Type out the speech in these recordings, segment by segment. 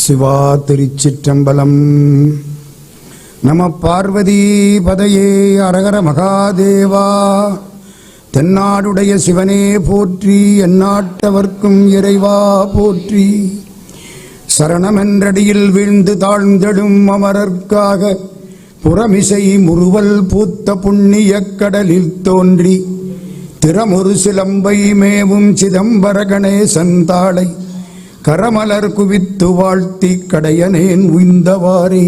சிவா திருச்சிற்றம்பலம். நம பார்வதி பதையே அரகர மகாதேவா. தென்னாடுடைய சிவனே போற்றி, எந்நாட்டவர்க்கும் இறைவா போற்றி. சரணமென்றடியில் வீழ்ந்து தாழ்ந்தெடும் அமரர்க்காக புறமிசை முறுவல் பூத்த புண்ணிய கடலில் தோன்றி திறமொரு சிலம்பை மேவும் சிதம்பர கணேசன் தாளை கரமலர் குவித்து வாழ்த்தி கடையனேன் உய்ந்தவாறே.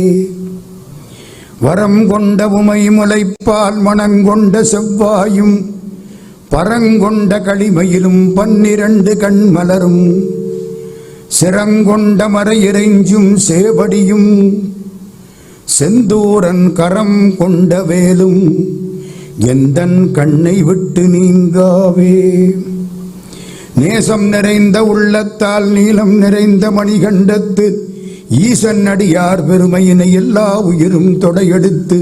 வரம் கொண்ட உமை முளைப்பால் மணங்கொண்ட செவ்வாயும் பரங்கொண்ட களிமையிலும் 12 கண்மலரும் சிறங்கொண்ட மறையிறைஞ்சும் சேவடியும் செந்தூரன் கரம் கொண்ட வேலும் எந்தன் கண்ணை விட்டு நீங்காவே. நேசம் நிறைந்த உள்ளத்தால் நீளம் நிறைந்த மணிகண்டத்து ஈசன் அடியார் பெருமையினை எல்லா உயிரும் தொடையெடுத்து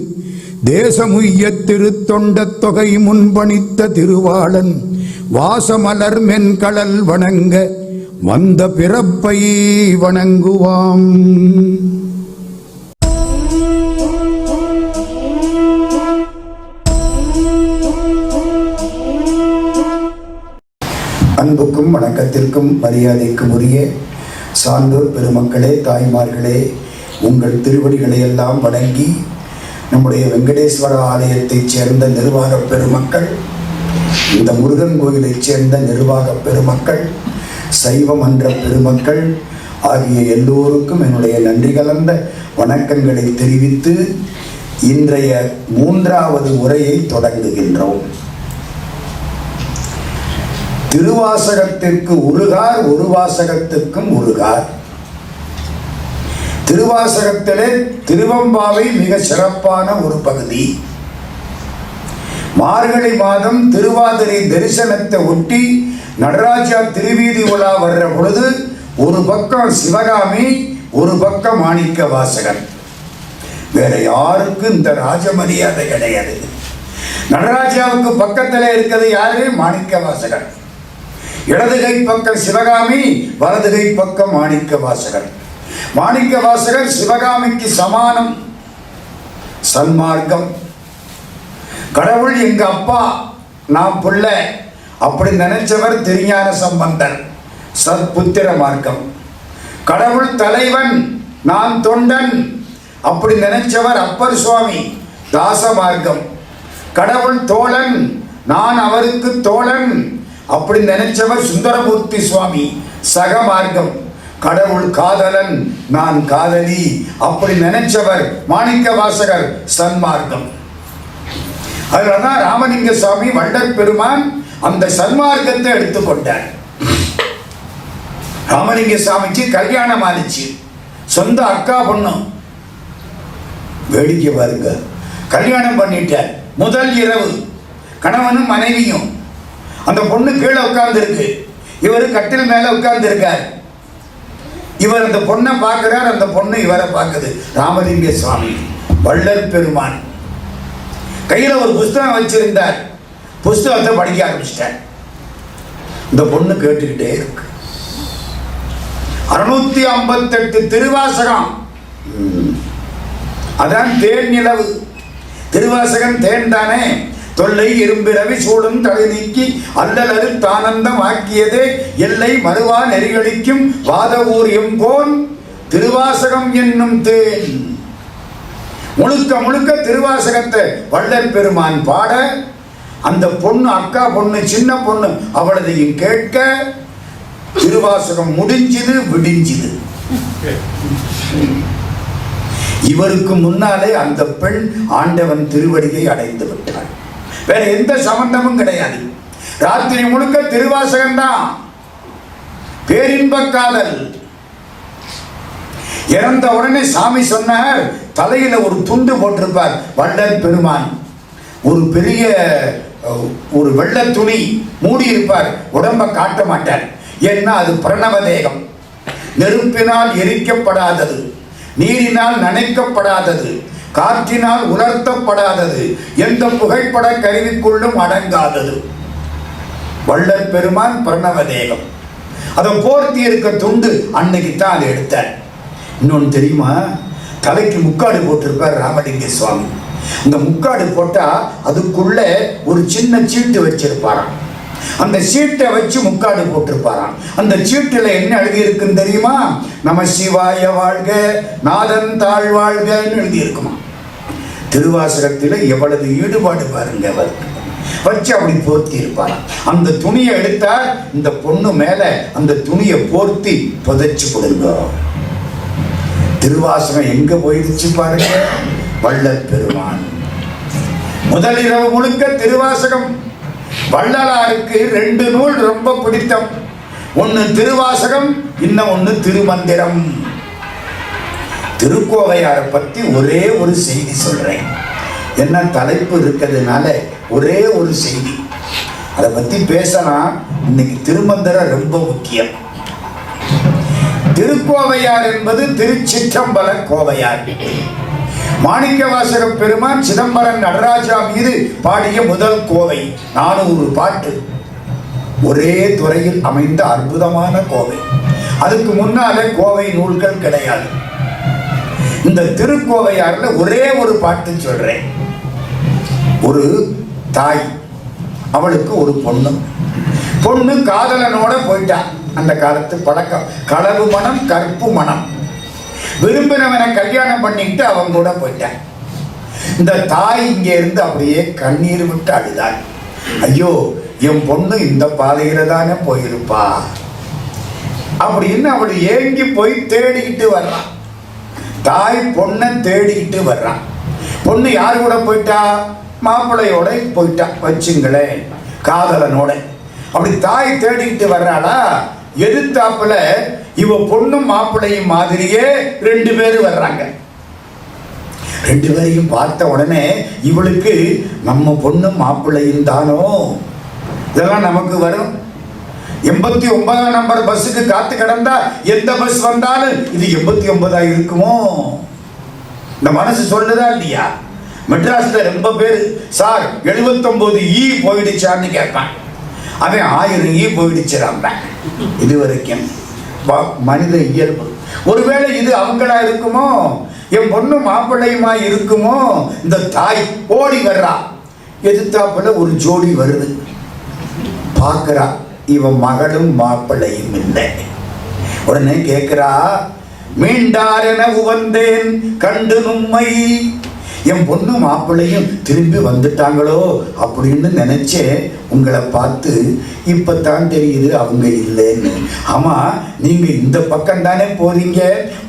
தேசமுய்ய திருத்தொண்ட தொகை முன்பணித்த திருவாளன் வாசமலர் மென்கடல் வணங்க வந்த பிறப்பை வணங்குவாம். அன்புக்கும் வணக்கத்திற்கும் மரியாதைக்கும் உரிய சான்றோர் பெருமக்களே, தாய்மார்களே, உங்கள் திருவடிகளை எல்லாம் வணங்கி நம்முடைய வெங்கடேஸ்வர ஆலயத்தைச் சேர்ந்த நிர்வாக பெருமக்கள், இந்த முருகன் கோயிலைச் சேர்ந்த நிர்வாக பெருமக்கள், சைவ மன்ற பெருமக்கள் ஆகிய எல்லோருக்கும் என்னுடைய நன்றி கலந்த வணக்கங்களை தெரிவித்து இன்றைய 3வது உரையை தொடங்குகின்றோம். திருவாசகத்திற்கு உருகார், ஒரு வாசகத்திற்கும் உருகார். திருவாசகத்திலே திருவம்பாவை மிக சிறப்பான ஒரு பகுதி. மார்கழி மாதம் திருவாதிரை தரிசனத்தை ஒட்டி நடராஜா திருவீதி உலா வர்ற பொழுது ஒரு பக்கம் சிவகாமி, ஒரு பக்கம் மாணிக்க வாசகர். வேற யாருக்கும் இந்த ராஜ மரியாதை கிடையாது. நடராஜாவுக்கு பக்கத்தில் இருக்கிறது யாரு? மாணிக்க வாசகர். இடதுகை பக்கம் சிவகாமி, வலதுகை பக்கம் மாணிக்க வாசகர். மாணிக்க வாசகர் சிவகாமிக்கு சமானம். சன்மார்க்கம். கடவுள் எங்க அப்பா, நான் பிள்ளை அப்படி நினைச்சவர் திருஞான சம்பந்தர், சத்புத்திர மார்க்கம். கடவுள் தலைவன், நான் தொண்டன் அப்படி நினைச்சவர் அப்பர் சுவாமி, தாச மார்க்கம். கடவுள் தோழன், நான் அவருக்கு தோழன் அப்படி நினைச்சவர் சுந்தரமூர்த்தி சுவாமி, சக மார்க்கம். கடவுள் காதலன், நான் காதலி அப்படி நினைச்சவர் மாணிக்க வாசகர், சன்மார்க்கம். அதனால்தான் ராமலிங்க சுவாமி வள்ளற் பெருமான் அந்த சன்மார்க்கத்தை எடுத்துக்கொண்டார். ராமலிங்க சுவாமிக்கு கல்யாணம் ஆச்சு, சொந்த அக்கா பொண்ணு. வேடிக்கை பாருங்க, கல்யாணம் பண்ணிட்டார். முதல் இரவு கணவனும் மனைவியும். அந்த பொண்ணு கீழே உட்கார்ந்து இருக்கு, இவர் கட்டில் மேல உட்கார்ந்து இருக்கார். இவர் அந்த பொண்ணை பார்க்கிறார், அந்த பொண்ணு இவரை பார்க்குது. ராமலிங்க சுவாமி வள்ளற் பெருமான் கையில ஒரு புஸ்தகம் வச்சிருந்தார். புஸ்தகத்தை படிக்க ஆரம்பிச்சிட்டார். இந்த பொண்ணு கேட்டுக்கிட்டே இருக்கு. 658 திருவாசகம். அதான் தேன் நிலவு. திருவாசகம் தேன் தானே. தொல்லை இரும்பிறவி சூடும் தலை நீக்கி அல்லலரு தானந்தம் ஆக்கியதே எல்லை மறுவா நெறிகளிக்கும் வாத ஊரியம் போன் திருவாசகம் என்னும் தேன். முழுக்க முழுக்க திருவாசகத்தை வள்ளற் பெருமான் பாட, அந்த பொண்ணு, அக்கா பொண்ணு, சின்ன பொண்ணு அவளதையும் கேட்க, திருவாசகம் முடிஞ்சுது, விடிஞ்சுது. இவருக்கு முன்னாலே அந்த பெண் ஆண்டவன் திருவடியை அடைந்து விட்டாள். வேற எந்த சம்பந்தமும் கிடையாது. ராத்திரி முழுக்க திருவாசகம் தான். பேரின்ப காதல். இறந்த உடனே சாமி சொன்னார், தலையில ஒரு துண்டு போட்டிருப்பார் வள்ளற் பெருமான். ஒரு பெரிய ஒரு வெள்ளை துணி மூடி இருப்பார், உடம்ப காட்ட மாட்டார். ஏன்னா அது பிரணவ தேகம். நெருப்பினால் எரிக்கப்படாதது, நீரினால் நனைக்கப்படாதது, காற்றினால் உலர்த்தப்படாதது, எந்த புகைப்பட கருவிக்குள்ளும் அடங்காதது. வள்ளற் பெருமான் பிரணவ தேகம். அதை போர்த்தி இருக்க துண்டு அன்னைக்கு தான் அதை எடுத்தார். இன்னொன்று தெரியுமா, தலைக்கு முக்காடு போட்டிருப்பார் ராமலிங்க சுவாமி. இந்த முக்காடு போட்டா அதுக்குள்ள ஒரு சின்ன சீட்டு வச்சிருப்பாராம். அந்த சீட்டை வச்சு முக்காடு போட்டிருப்பாராம். அந்த சீட்டுல என்ன எழுதி இருக்குன்னு தெரியுமா? நம சிவாய வாழ்க, நாதன் தாழ் வாழ்கன்னு எழுதி இருக்குமா. திருவாசகத்தில் எவ்வளவு ஈடுபாடு பாருங்க. அவருக்கு வச்சு அப்படி போர்த்தி இருப்பாராம். அந்த துணியை எடுத்தா இந்த பொண்ணு மேல அந்த துணியை போர்த்தி புதைச்சு கொடுங்க. திருவாசகம் எங்க போயிடுச்சு பாருங்க. வள்ளல் பெருமான் முதல் இரவு முழுக்க திருவாசகம். வள்ளலாருக்கு 2 நூல் ரொம்ப பிடித்தம். ஒன்னு திருவாசகம், இன்னும் ஒன்னு திருமந்திரம். திருக்கோவையாரை பத்தி ஒரே ஒரு செய்தி சொல்றேன். என்ன தலைப்பு இருக்கிறதுனால ஒரே ஒரு செய்தி, அதை பத்தி பேசலாம். இன்னைக்கு திருமந்திரம் ரொம்ப முக்கியம். திருக்கோவையார் என்பது திருச்சிற்றம்பல கோவையார். மாணிக்கவாசக பெருமான் சிதம்பரம் நடராஜா மீது பாடிய முதல் கோவை. 400 பாட்டு, ஒரே துறையில் அமைந்த அற்புதமான கோவை. அதுக்கு முன்னாலே கோவை நூல்கள் கிடையாது. இந்த திருக்கோவையார்ல ஒரே ஒரு பாட்டு சொல்றேன். ஒரு தாய், அவளுக்கு ஒரு பொண்ணு காதலனோட போயிட்டா. அந்த காலத்து பழக்கம், களவு மனம் கற்பு மனம். விரும்பினவனை கல்யாணம் பண்ணிக்கிட்டு அவங்க கூட போயிட்டான். இந்த தாய் இங்க இருந்து அப்படியே கண்ணீர் விட்டு அழுதாள். ஐயோ, என் பொண்ணு இந்த பாதையில தானே போயிருப்பா அப்படின்னு அவள் ஏங்கி போய் தேடிக்கிட்டு வர்றான். தாய் பொண்ணை தேடிக்கிட்டு வர்றான். பொண்ணு யாரு கூட போயிட்டா? மாப்பிள்ளையோட போயிட்டா வச்சுங்களேன், காதலனோட. அப்படி தாய் தேடிக்கிட்டு வர்றாளா, எதிர்த்தாப்புல இவ பொண்ணும் மாப்பிள்ளையும் மாதிரியே 2 பேர் வர்றாங்க. 2 பேரையும் பார்த்த உடனே இவளுக்கு நம்ம பொண்ணும் மாப்பிள்ளையும் தானோ, இதெல்லாம் நமக்கு வரும். 89ஆம் நம்பர் பஸ்ஸுக்கு காத்து கிடந்தா எந்த பஸ் வந்தாலும் இது 89ஆ இருக்குமோ? இந்த மனசு சொல்லுதா இல்லையா? மெட்ராஸ்ல ரொம்ப பேர் சார் 79E போயிடுச்சான்னு கேட்பான். அவன் 1000E போயிடுச்சிடாம. இது வரைக்கும் மனித இயல்பு. ஒருவேளை இது அவங்களா இருக்குமோ, என் பொண்ணு மாப்பிள்ளையுமா இருக்குமோ? இந்த தாய் ஓடி வர்றா. எதிர்த்தாப்புல ஒரு ஜோடி வருது. பார்க்கிறா, இவன் மகளும் மாப்பிள்ளையும் இல்லை. உடனே கேட்கிறா, மீண்டார் என உவந்தேன் கண்டு நும்மை. என் பொண்ணு மாப்பிள்ளையும் திரும்பி வந்துட்டாங்களோ அப்படின்னு நினைச்சேன். உங்களை பார்த்து இப்பதான் தெரியுது அவங்க இல்லைன்னு. ஆமா, நீங்க இந்த பக்கம் தானே போறீங்க.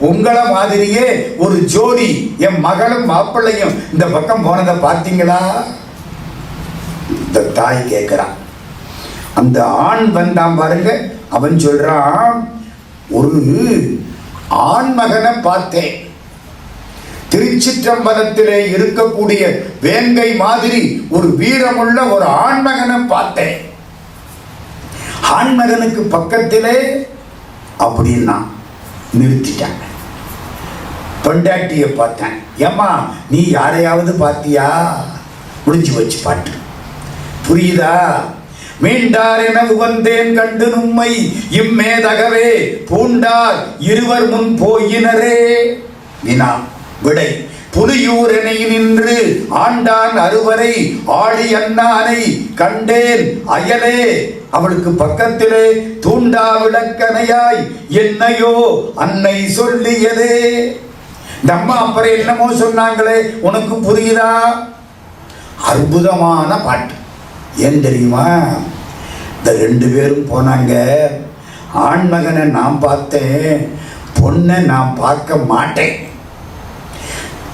உங்களை மாதிரியே ஒரு ஜோடி என் மகளும் மாப்பிள்ளையும் இந்த பக்கம் போனதை பார்த்தீங்களா? இந்த தாய் கேட்கிறான். அந்த ஆண் வந்தான் பாருங்க, அவன் சொல்றான், ஒரு ஆண் மகனை பார்த்தேன். திருச்சிற்றம்பலத்திலே இருக்கக்கூடிய வேங்கை மாதிரி ஒரு வீரமுள்ள ஒரு ஆண்மகனை பார்த்தேன். ஆண்மகனுக்கு பக்கத்திலே அப்படின்னா நிறுத்திட்டாங்க. பொண்டாட்டியை பார்த்தேன். ஏம்மா, நீ யாரையாவது பார்த்தியா? முடிஞ்சு வச்சு பாட்டு புரியுதா? மீண்டார் என உவந்தேன் கண்டு நும்மை இம்மேதகவே பூண்டார் இருவர் முன் போயினரே. வினா விடை. புலியூர் எனை நின்று ஆண்டான் அறுவரை ஆழி அண்ணானை கண்டேன் அயலே. அவளுக்கு பக்கத்திலே தூண்டா விளக்கணையாய் என்னையோ அன்னை சொல்லியதே. இந்த அம்மா அப்புறம் என்னமோ சொன்னாங்களே, உனக்கு புரியுதா? அற்புதமான பாட்டு. ஏன் தெரியுமா? இந்த 2 பேரும் போனாங்க. ஆண்மகனை நான் பார்த்தேன், பொண்ணை நான் பார்க்க மாட்டேன்.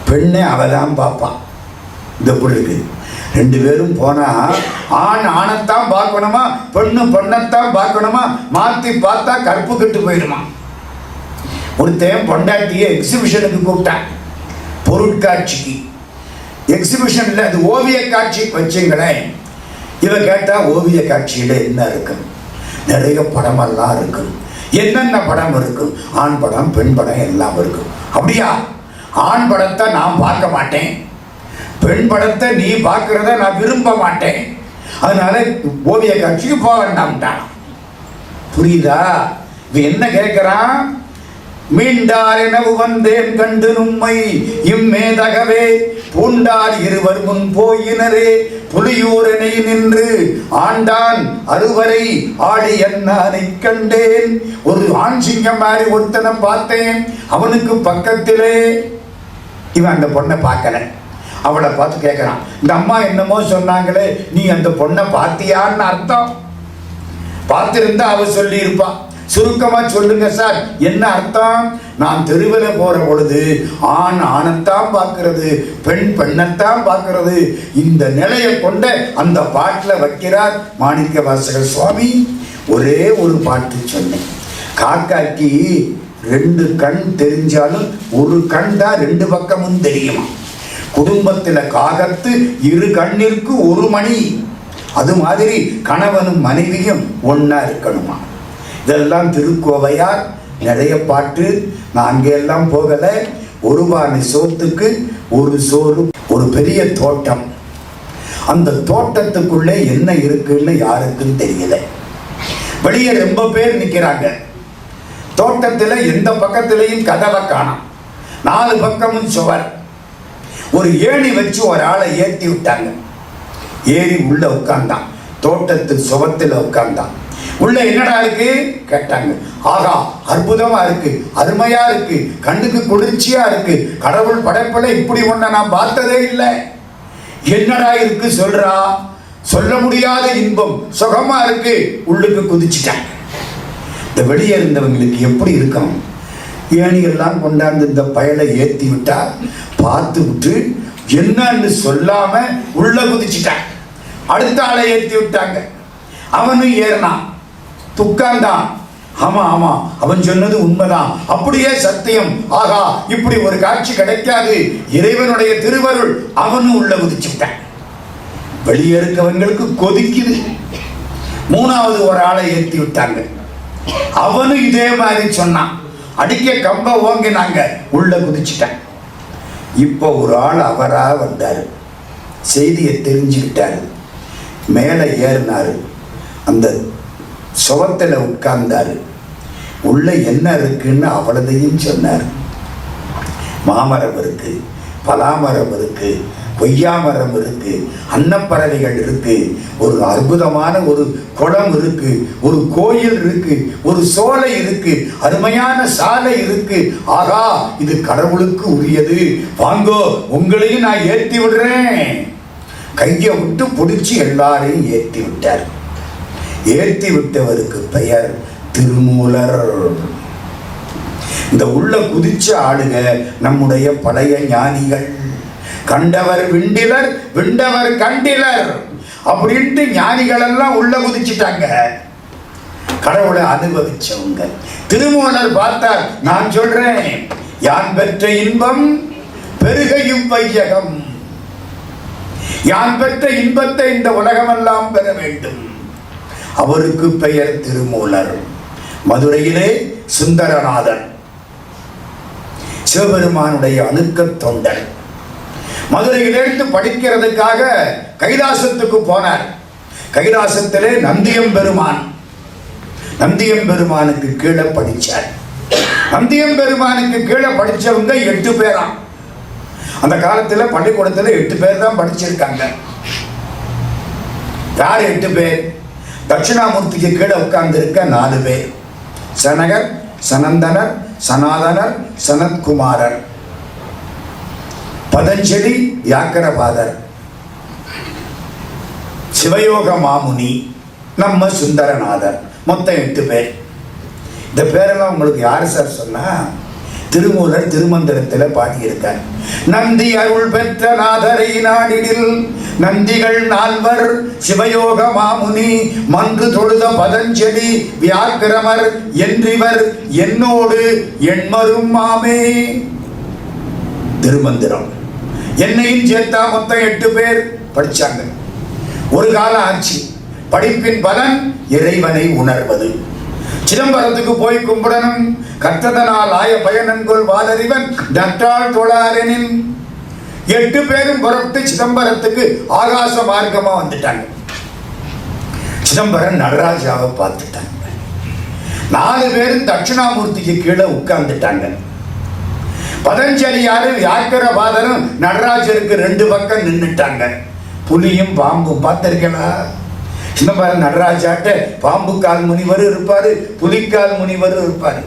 பெண்ணை அவதான் பார்ப்பான். இந்த பொருளுக்கு 2 பேரும் போனா ஆண் ஆணைத்தான் பார்க்கணுமா, பெண்ணு பெண்ணைத்தான் பார்க்கணுமா? மாற்றி பார்த்தா கற்பு கெட்டு போயிடுமா. ஒருத்தன் பொண்டாட்டியை எக்ஸிபிஷனுக்கு கூப்பிட்டான், பொருட்காட்சிக்கு. எக்ஸிபிஷன்ல அது ஓவிய காட்சி வச்சுங்களேன். இவ கேட்டா ஓவிய காட்சியில என்ன இருக்கு? நிறைய படமெல்லாம் இருக்கு. என்னென்ன படம் இருக்கு? ஆண் படம், பெண் படம் எல்லாம் இருக்கு. அப்படியா? ஆண் படத்தை நான் பார்க்க மாட்டேன், பெண் படத்தை நீ பார்க்கறத நான் விரும்ப மாட்டேன், அதனால ஓவிய காட்சிக்கு போக வேண்டாம்ட்டான். புரியுதா? இவன் என்ன கேட்கிறான்? மீண்டார் என உவந்தேன் கண்டு நும்மை இம்மேதகவே பூண்டார் இருவர் முன் போயினரே புலியூரனை நின்று ஆண்டான் அறுவரை ஆடி என்னானை கண்டேன். ஒரு ஆண் சிங்கம் மாதிரி ஒருத்தனை பார்த்தேன். அவனுக்கு பக்கத்திலே இவன் அந்த பொண்ணை பார்க்கல. அவளை பார்த்து கேட்கிறான், இந்த அம்மா என்னமோ சொன்னாங்களே, நீ அந்த பொண்ணை பார்த்தியான்னு அர்த்தம்? பார்த்திருந்தா அவ சொல்லி இருப்பான். சுருக்கமா சொல்லுங்க சார், என்ன அர்த்தம்? நான் தெருவில் போற பொழுது ஆண் ஆணைத்தான் பார்க்கிறது, பெண் பெண்ணைத்தான் பார்க்கிறது. இந்த நிலையை கொண்ட அந்த பாட்டில் வைக்கிறார் மாணிக்க வாசகர் சுவாமி. ஒரே ஒரு பாட்டு சொன்னேன். காக்காக்கு 2 கண் தெரிஞ்சாலும் ஒரு கண் தான் 2 பக்கமும் தெரியுமா. குடும்பத்தில் காகத்து 2 கண்ணிற்கு 1 மணி. அது மாதிரி கணவனும் மனைவியும் ஒன்னா இருக்கணுமா. இதெல்லாம் திருக்கோவையார் நிறைய பாட்டு. நான் அங்கெல்லாம் போகல. 1 பானை சோத்துக்கு 1 சோறு. ஒரு பெரிய தோட்டம். அந்த தோட்டத்துக்குள்ளே என்ன இருக்குன்னு யாருக்கும் தெரியல. வெளியே ரொம்ப பேர் நிற்கிறாங்க. தோட்டத்தில் எந்த பக்கத்திலையும் கதவை காணோம். 4 பக்கமும் சுவர். ஒரு ஏணி வச்சு ஒரு ஆளை ஏற்றி விட்டாங்க. ஏறி உள்ள உட்கார்ந்தான். தோட்டத்து சுவத்தில் உட்கார்ந்தான். உள்ள என்னடா இருக்கு கேட்டாங்க. ஆகா, அற்புதமா இருக்கு, அருமையா இருக்கு, கண்ணுக்கு குளிர்ச்சியா இருக்கு. கடவுள் படைப்புல இப்படி ஒன்றை நான் பார்த்ததே இல்லை. என்னடா இருக்கு சொல்றா. சொல்ல முடியாத இன்பம், சுகமா இருக்கு. உள்ளுக்கு குதிச்சுட்டாங்க. இந்த வெளியே இருந்தவங்களுக்கு எப்படி இருக்கும்? ஏணியெல்லாம் கொண்டாந்து இந்த பயலை ஏற்றி விட்டா பார்த்து விட்டு என்னன்னு சொல்லாம உள்ள குதிச்சுட்டான். அடுத்த ஆளை ஏற்றி விட்டாங்க. அவனும் ஏறினான், துக்காந்தான். ஆமா ஆமா, அவன் சொன்னது உண்மைதான், அப்படியே சத்தியம். ஆகா, இப்படி ஒரு காட்சி கிடைக்காது, இறைவனுடைய திருவருள். அவனும் உள்ள குதிச்சுட்டான். வெளியே இருக்கவங்களுக்கு கொதிக்குது. 3வது ஒரு ஆளை ஏற்றி விட்டாங்க. அவனும் இதே மாதிரி சொன்னான். அடிக்க கம்ப ஓங்கினாங்க, உள்ள குதிச்சுட்டான். இப்போ ஒரு ஆள் அவரா வந்தாரு. செய்தியை தெரிஞ்சுக்கிட்டாரு. மேலே ஏறினாரு. அந்த சுவத்தில் உட்கார்ந்தாரு. உள்ள என்ன இருக்குன்னு அவ்வளதையும் சொன்னார். மாமரம் இருக்கு, பலாமரம் இருக்கு, கொய்யாமரம் இருக்கு, அன்னப்பறவைகள் இருக்கு, ஒரு அற்புதமான ஒரு குளம் இருக்கு, ஒரு கோயில் இருக்கு, ஒரு சோலை இருக்கு, அருமையான சாலை இருக்கு. ஆகா, இது கடவுளுக்கு உரியது. வாங்கோ, உங்களையும் நான் ஏற்றி விடுறேன். கையை விட்டு பிடிச்சி எல்லாரையும் ஏற்றி விட்டார். ஏற்றி விட்டவருக்கு பெயர் திருமூலர். இந்த உள்ள குதிச்ச ஆளுங்க நம்முடைய பழைய ஞானிகள். கண்டவர் விண்டிலர், விண்டவர் கண்டிலர் அப்படின்ட்டு ஞானிகள் எல்லாம் உள்ள குதிச்சுட்டாங்க. கடவுளை அனுபவிச்சவங்க. திருமூலர் பார்த்தார். நான் சொல்றேன், யான் பெற்ற இன்பம் பெருகையும் வையகம். யான் பெற்ற இன்பத்தை இந்த உலகமெல்லாம் பெற வேண்டும். அவருக்கு பெயர் திருமூலர். மதுரையிலே சுந்தரநாதன் சிவபெருமானுடைய அணுக்க தொண்டர். மதுரையிலிருந்து படிக்கிறதுக்காக கைலாசத்துக்கு போனார். கைலாசத்திலே நந்தியம்பெருமான், நந்தியம்பெருமானுக்கு கீழே படிச்சார். நந்தியம்பெருமானுக்கு கீழே படிச்சவங்க 8 பேராம். அந்த காலத்தில் பள்ளிக்கூடத்தில் 8 பேர் தான் படிச்சிருக்காங்க. யார் 8 பேர்? தட்சிணாமூர்த்திக்கு கீழே உட்கார்ந்து இருக்க 4 பேர். சனகர், சனந்தனர், சனாதனர், சனத்குமாரர், பதஞ்சலி, வியாக்கரபாதர், சிவயோக மாமுனி, நம்ம சுந்தரநாதர். மொத்தம் 8 பேர். இந்த பேரெல்லாம் உங்களுக்கு யாரு சார் சொன்னா? திருமூலர் திருமந்திரத்தில் பாடியிருக்கார். நந்தி அருள் பெற்ற நாதரை நாடிடில் நந்திகள் 4வர் சிவயோக மாமுனி மன்று தொழுத பதஞ்சலி வியாக்கிரமர் என்றிவர் என்னோடு எண்மரும் மாமே. திருமந்திரம் என்னையும் சேர்த்தா மொத்தம் 8 பேர் படிச்சாங்க. ஒரு காலம் ஆச்சு. படிப்பின் பலன் இறைவனை உணர்வது. சிதம்பரத்துக்கு போய் கும்பிடணும். கற்றதனால் ஆய பயனன்கொள் வாதறிவன் நற்றாள் தொழாரெனின். 8 பேரும் புறப்பட்டு சிதம்பரத்துக்கு ஆகாச மார்க்கமா வந்துட்டாங்க. சிதம்பரம் நடராஜாவை பார்த்துட்டாங்க. 4 பேரும் தட்சிணாமூர்த்திக்கு கீழே உட்கார்ந்துட்டாங்க. பதஞ்சலியாரும் வியாக்கரபாதரும் நடராஜருக்கு 2 பக்கம் நின்றுட்டாங்க. புலியும் பாம்பும் பார்த்திருக்கா? இந்த மாதிரி நடராஜாட்ட பாம்பு கால் முனிவர் இருப்பாரு, புலிக்கால் முனிவர் இருப்பாரு.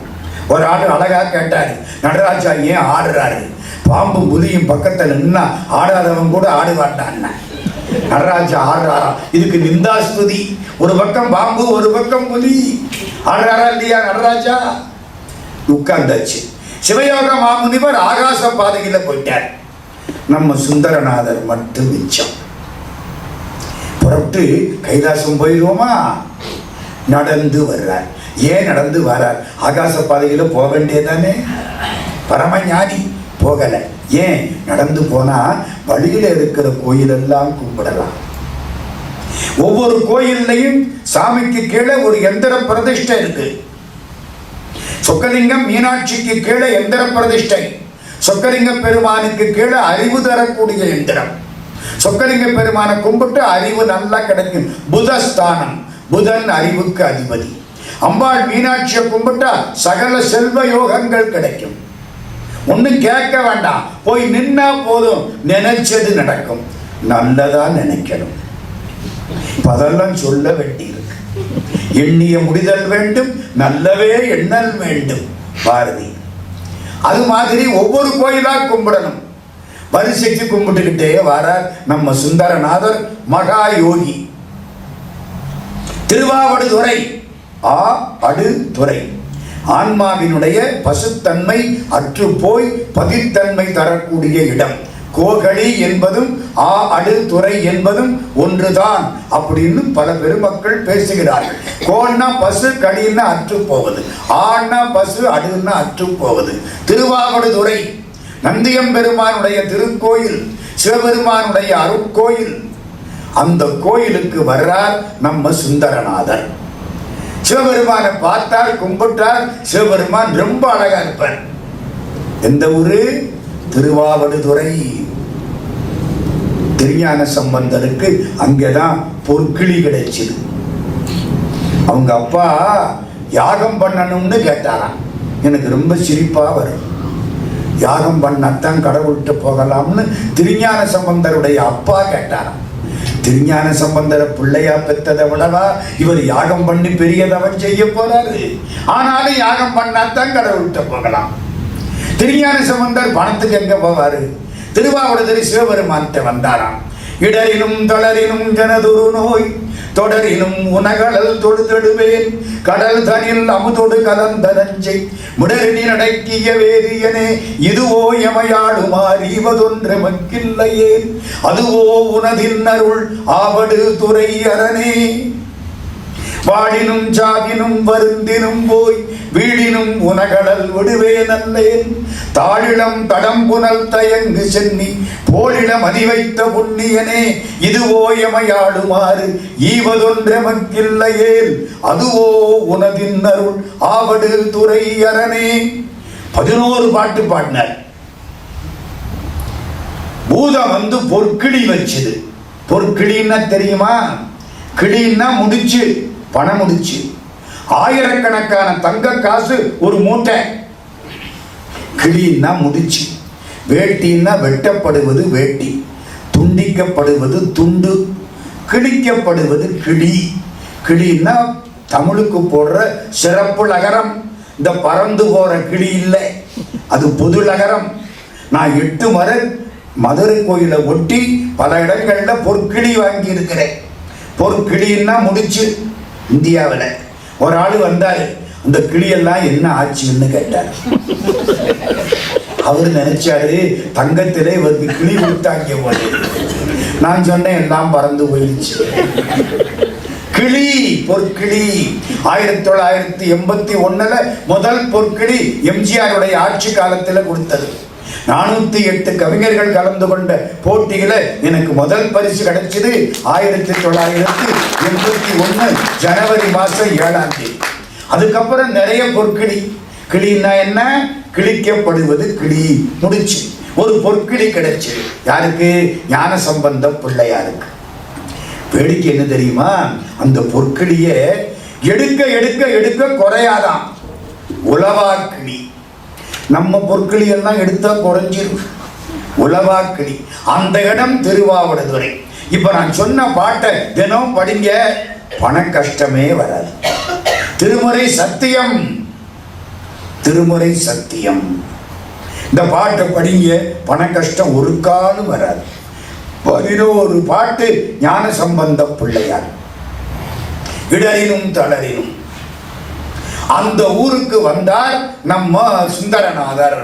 ஒரு ஆள் அழகா கேட்டாரு, நடராஜா ஏன் ஆடுறாரு? பாம்பு புலியும் பக்கத்துல நின்னா ஆடாதவன் கூட ஆடுவாட்டான். நடராஜா ஆடுறாரா? இதுக்கு நிந்தாஸ்துதி. ஒரு பக்கம் பாம்பு, ஒரு பக்கம் புலி. ஆடுறாரா இல்லையா நடராஜா? உட்கார்ந்தாச்சு. சிவயோக மாமுனிவர் ஆகாச பாதையில போயிட்டார். நம்ம சுந்தரநாதர் மட்டும் மிச்சம். புறப்பட்டு கைலாசம் போயிடுவோமா? நடந்து வர்றார். ஏன் நடந்து வர்றார்? ஆகாச பாதையில போக வேண்டியதானே. பரமஞானி போகல. ஏன்? நடந்து போனா வழியில இருக்கிற கோயிலெல்லாம் கும்பிடலாம். ஒவ்வொரு கோயில்லையும் சாமிக்கு கீழே ஒரு எந்திர பிரதிஷ்டை இருக்கு. சொக்கலிங்கம் மீனாட்சிக்கு கீழே எந்திர பிரதிஷ்டை. சொக்கலிங்க பெருமானுக்கு கீழே அறிவு தரக்கூடிய எந்திரம். சொக்கலிங்க பெருமானை கும்பிட்டு அறிவு நல்லா கிடைக்கும். புதஸ்தானம், புதன் அறிவுக்கு அதிபதி. அம்பாள் மீனாட்சியை கும்பிட்டா சகல செல்வ யோகங்கள் கிடைக்கும். ஒன்னும் கேட்க வேண்டாம், போய் நின்னா போதும், நினைச்சது நடக்கும். நல்லதா நினைக்கணும். அதெல்லாம் சொல்ல வேண்டியிருக்கு. எண்ணிய முடிதல் வேண்டும், நல்லவே எண்ணல் வேண்டும் பாரதி. அது மாதிரி ஒவ்வொரு கோயிலா கும்பிடணும். வரிசைக்கு கும்பிட்டுக்கிட்டே வரார் நம்ம சுந்தரநாதர் மகா யோகி. திருவாவடுதுறை அடுதுறை ஆன்மாவினுடைய பசுத்தன்மை அற்று போய் பதித்தன்மை தரக்கூடிய இடம். கோகழி என்பதும் அடுதுறை என்பதும் ஒன்றுதான் அப்படின்னு பல பெருமக்கள் பேசுகிறார்கள். கோன்னா பசு, கடின்னா அற்று போவது, ஆன்னா பசு, அடுன்னா அற்று போவது. திருவாவடுதுறை நந்தியம்பெருமானுடைய திருக்கோயில், சிவபெருமானுடைய அருட்கோயில். அந்த கோயிலுக்கு வர்றார் நம்ம சுந்தரநாதர். சிவபெருமானை பார்த்தார், கும்பிட்டார். சிவபெருமான் ரொம்ப அழகா இருப்பார். எந்த ஊரு? திருவாவடுதுறை. திருஞான சம்பந்தருக்கு அங்கேதான் பொற்கிளி கிடைச்சது. அவங்க அப்பா யாகம் பண்ணணும்னு கேட்டாராம். எனக்கு ரொம்ப சிரிப்பா வரும். யாகம் பண்ணத்தான் கடவுள்கிட்ட போகலாம்னு திருஞான சம்பந்தருடைய அப்பா கேட்டாராம். திருஞான சம்பந்தர பிள்ளையா பெற்றதை விடவா இவர் யாகம் பண்ணி பெரியதவன் செய்ய போறாரு? ஆனாலும் யாகம் பண்ணாதான் கடவுள்கிட்ட போகலாம். திருஞான சம்பந்தர் பணத்துக்கு எங்க போவாரு? திருவாவடுதுறை சிவபெருமான்கிட்ட வந்தாராம். இடரினும் தளரினும் ஜனதுரு நோய் தொடரினும் உனகடல் தொடுதடுவேன் கடல் தனில் அமுதொடு கலந்த நஞ்சை முடரினி அடக்கிய வேதியனே இதுவோ எமையாடுமாறு இவதொன்று மக்கில்லையே அதுவோ உனதின் அருள் ஆவடு துறை அரணே. வாடினும் சாவினும் வருந்தினும் போய் வீடினும் உனகடல் விடுவே நல்லேன் தாழிடம் தடம்புனல் தயங்கு சென்னி போலிடம் அதிவைத்த புண்ணியனே இதுவோ எமையாடுமாறு ஈவதொன்றெமக்கில்லையேல் அதுவோ உனதின் அருள் ஆவடு துறை அரணே. 11 பாட்டு பாடினார். பூதம் வந்து பொற்கிளி வச்சுது. பொற்கிளின்னா தெரியுமா? கிளின்னா முடிச்சு, பணம் முடிச்சு. ஆயிரக்கணக்கான தங்க காசு ஒரு மூட்டை. கிளின்னா முடிச்சு. வேட்டின்னா வெட்டப்படுவது வேட்டி, துண்டிக்கப்படுவது துண்டு, கிழிக்கப்படுவது கிளி. கிளின்னா தமிழுக்கு போடுற சிறப்பு லகரம். இந்த பறந்து போற கிளி இல்லை, அது பொது லகரம். நான் 8 முறை மதுரை கோயிலை ஒட்டி பல இடங்கள்ல பொற்கிளி வாங்கி இருக்கிறேன். பொற்கிளின்னா முடிச்சு. இந்தியாவில் ஒரு ஆள் வந்தாரு, அந்த கிளியெல்லாம் என்ன ஆச்சுன்னு கேட்டார். அவர் நினைச்சாரு தங்கத்திலே இவருக்கு கிளி கொடுத்தாங்க போது. நான் சொன்னேன் எல்லாம் பறந்து போயிடுச்சு. கிளி, பொற்கிளி 1981 முதல் பொற்கிளி எம்ஜிஆருடைய ஆட்சி காலத்தில் கொடுத்தது. 408 கவிஞர்கள் கலந்து கொண்ட போட்டியில எனக்கு முதல் பரிசு கிடைச்சது 1981 ஜனவரி மாசம் 7ஆம் தேதி. அதுக்கப்புறம் நிறைய பொற்கிளி. கிளின்னா என்ன? கிழிக்கப்படுவது கிளி, முடிச்சு. ஒரு பொற்கிளி கிடைச்சு. யாருக்கு? ஞான சம்பந்த பிள்ளையாருக்கு. வேடிக்கை என்ன தெரியுமா? அந்த பொற்கிளிய எடுக்க எடுக்க எடுக்க குறையாதான். உலவாக்கிளி, நம்ம பொருட்களி எல்லாம் எடுத்தா குறைஞ்சிரும். உலவாக்கிளி, அந்த இடம் திருவாவடுதுறை. இப்ப நான் சொன்ன பாட்டை தினம் படிங்க, பண கஷ்டமே வராது. திருமுறை சத்தியம், திருமுறை சத்தியம். இந்த பாட்டை படிங்க, பண கஷ்டம் ஒரு காலம் வராது. 11 பாட்டு ஞான சம்பந்த பிள்ளையார். இடரினும் தளரினும் அந்த ஊருக்கு வந்தார் நம்ம சுந்தரநாதர்.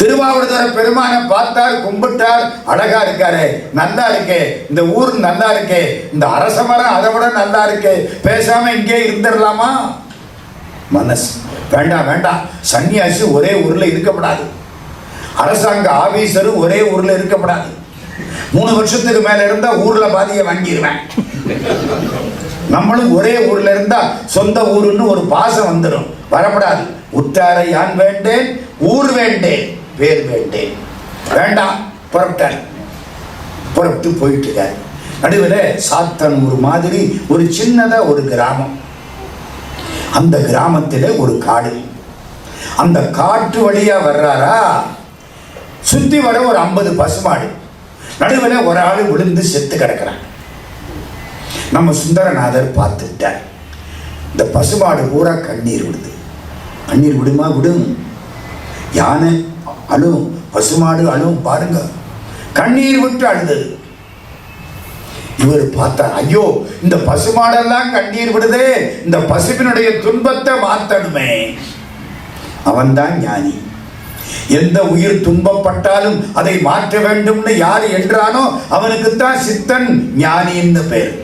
திருவாவடுதுறை பெருமானை பார்த்தார், கும்பிட்டார். அழகா இருக்காரு, நல்லா இருக்கே, இந்த ஊர் நல்லா இருக்கே, இந்த அரச மரம் அதை விட நல்லா இருக்கே, பேசாம இங்கே இருந்துடலாமா? மனசு வேண்டாம் வேண்டாம், சன்னியாசி ஒரே ஊர்ல இருக்கப்படாது, அரசாங்க ஆபீசரும் ஒரே ஊர்ல இருக்கப்படாது. 3 வருஷத்துக்கு மேல இருந்தா ஊர்ல பாதியை வாங்கிடுவேன். நம்மளும் ஒரே ஊர்ல இருந்தா சொந்த ஊருன்னு ஒரு பாசம் வந்துடும், வரப்படாது. உற்றாரை யான் வேண்டேன், ஊர் வேண்டேன், பேர் வேண்டேன். வேண்டாம், புறப்பட்டார். புறப்பட்டு போயிட்டு இருக்கார். நடுவில் சாத்தனூர் மாதிரி ஒரு சின்னதா ஒரு கிராமம். அந்த கிராமத்தில் ஒரு காடு. அந்த காட்டு வழியா வர்றாரா, சுத்தி வர ஒரு 50 பசுமாடு. நடுவில் ஒரு ஆள் விழுந்து செத்து கிடக்கிறான். நம்ம சுந்தரநாதர் பார்த்துட்டார். இந்த பசுமாடு பூரா கண்ணீர் விடுது. கண்ணீர் விடுமா? விடும். யானை அழும், பசுமாடு அழும், பாருங்க, கண்ணீர் விட்டு அழுதது. இவர் பார்த்தார், ஐயோ இந்த பசுமாடெல்லாம் கண்ணீர் விடுதே, இந்த பசுவினுடைய துன்பத்தை மாத்தணுமே. அவன்தான் ஞானி. எந்த உயிர் துன்பப்பட்டாலும் அதை மாற்ற வேண்டும்னு யார் என்றானோ அவனுக்குத்தான் சித்தன் ஞானின்னு பேர்.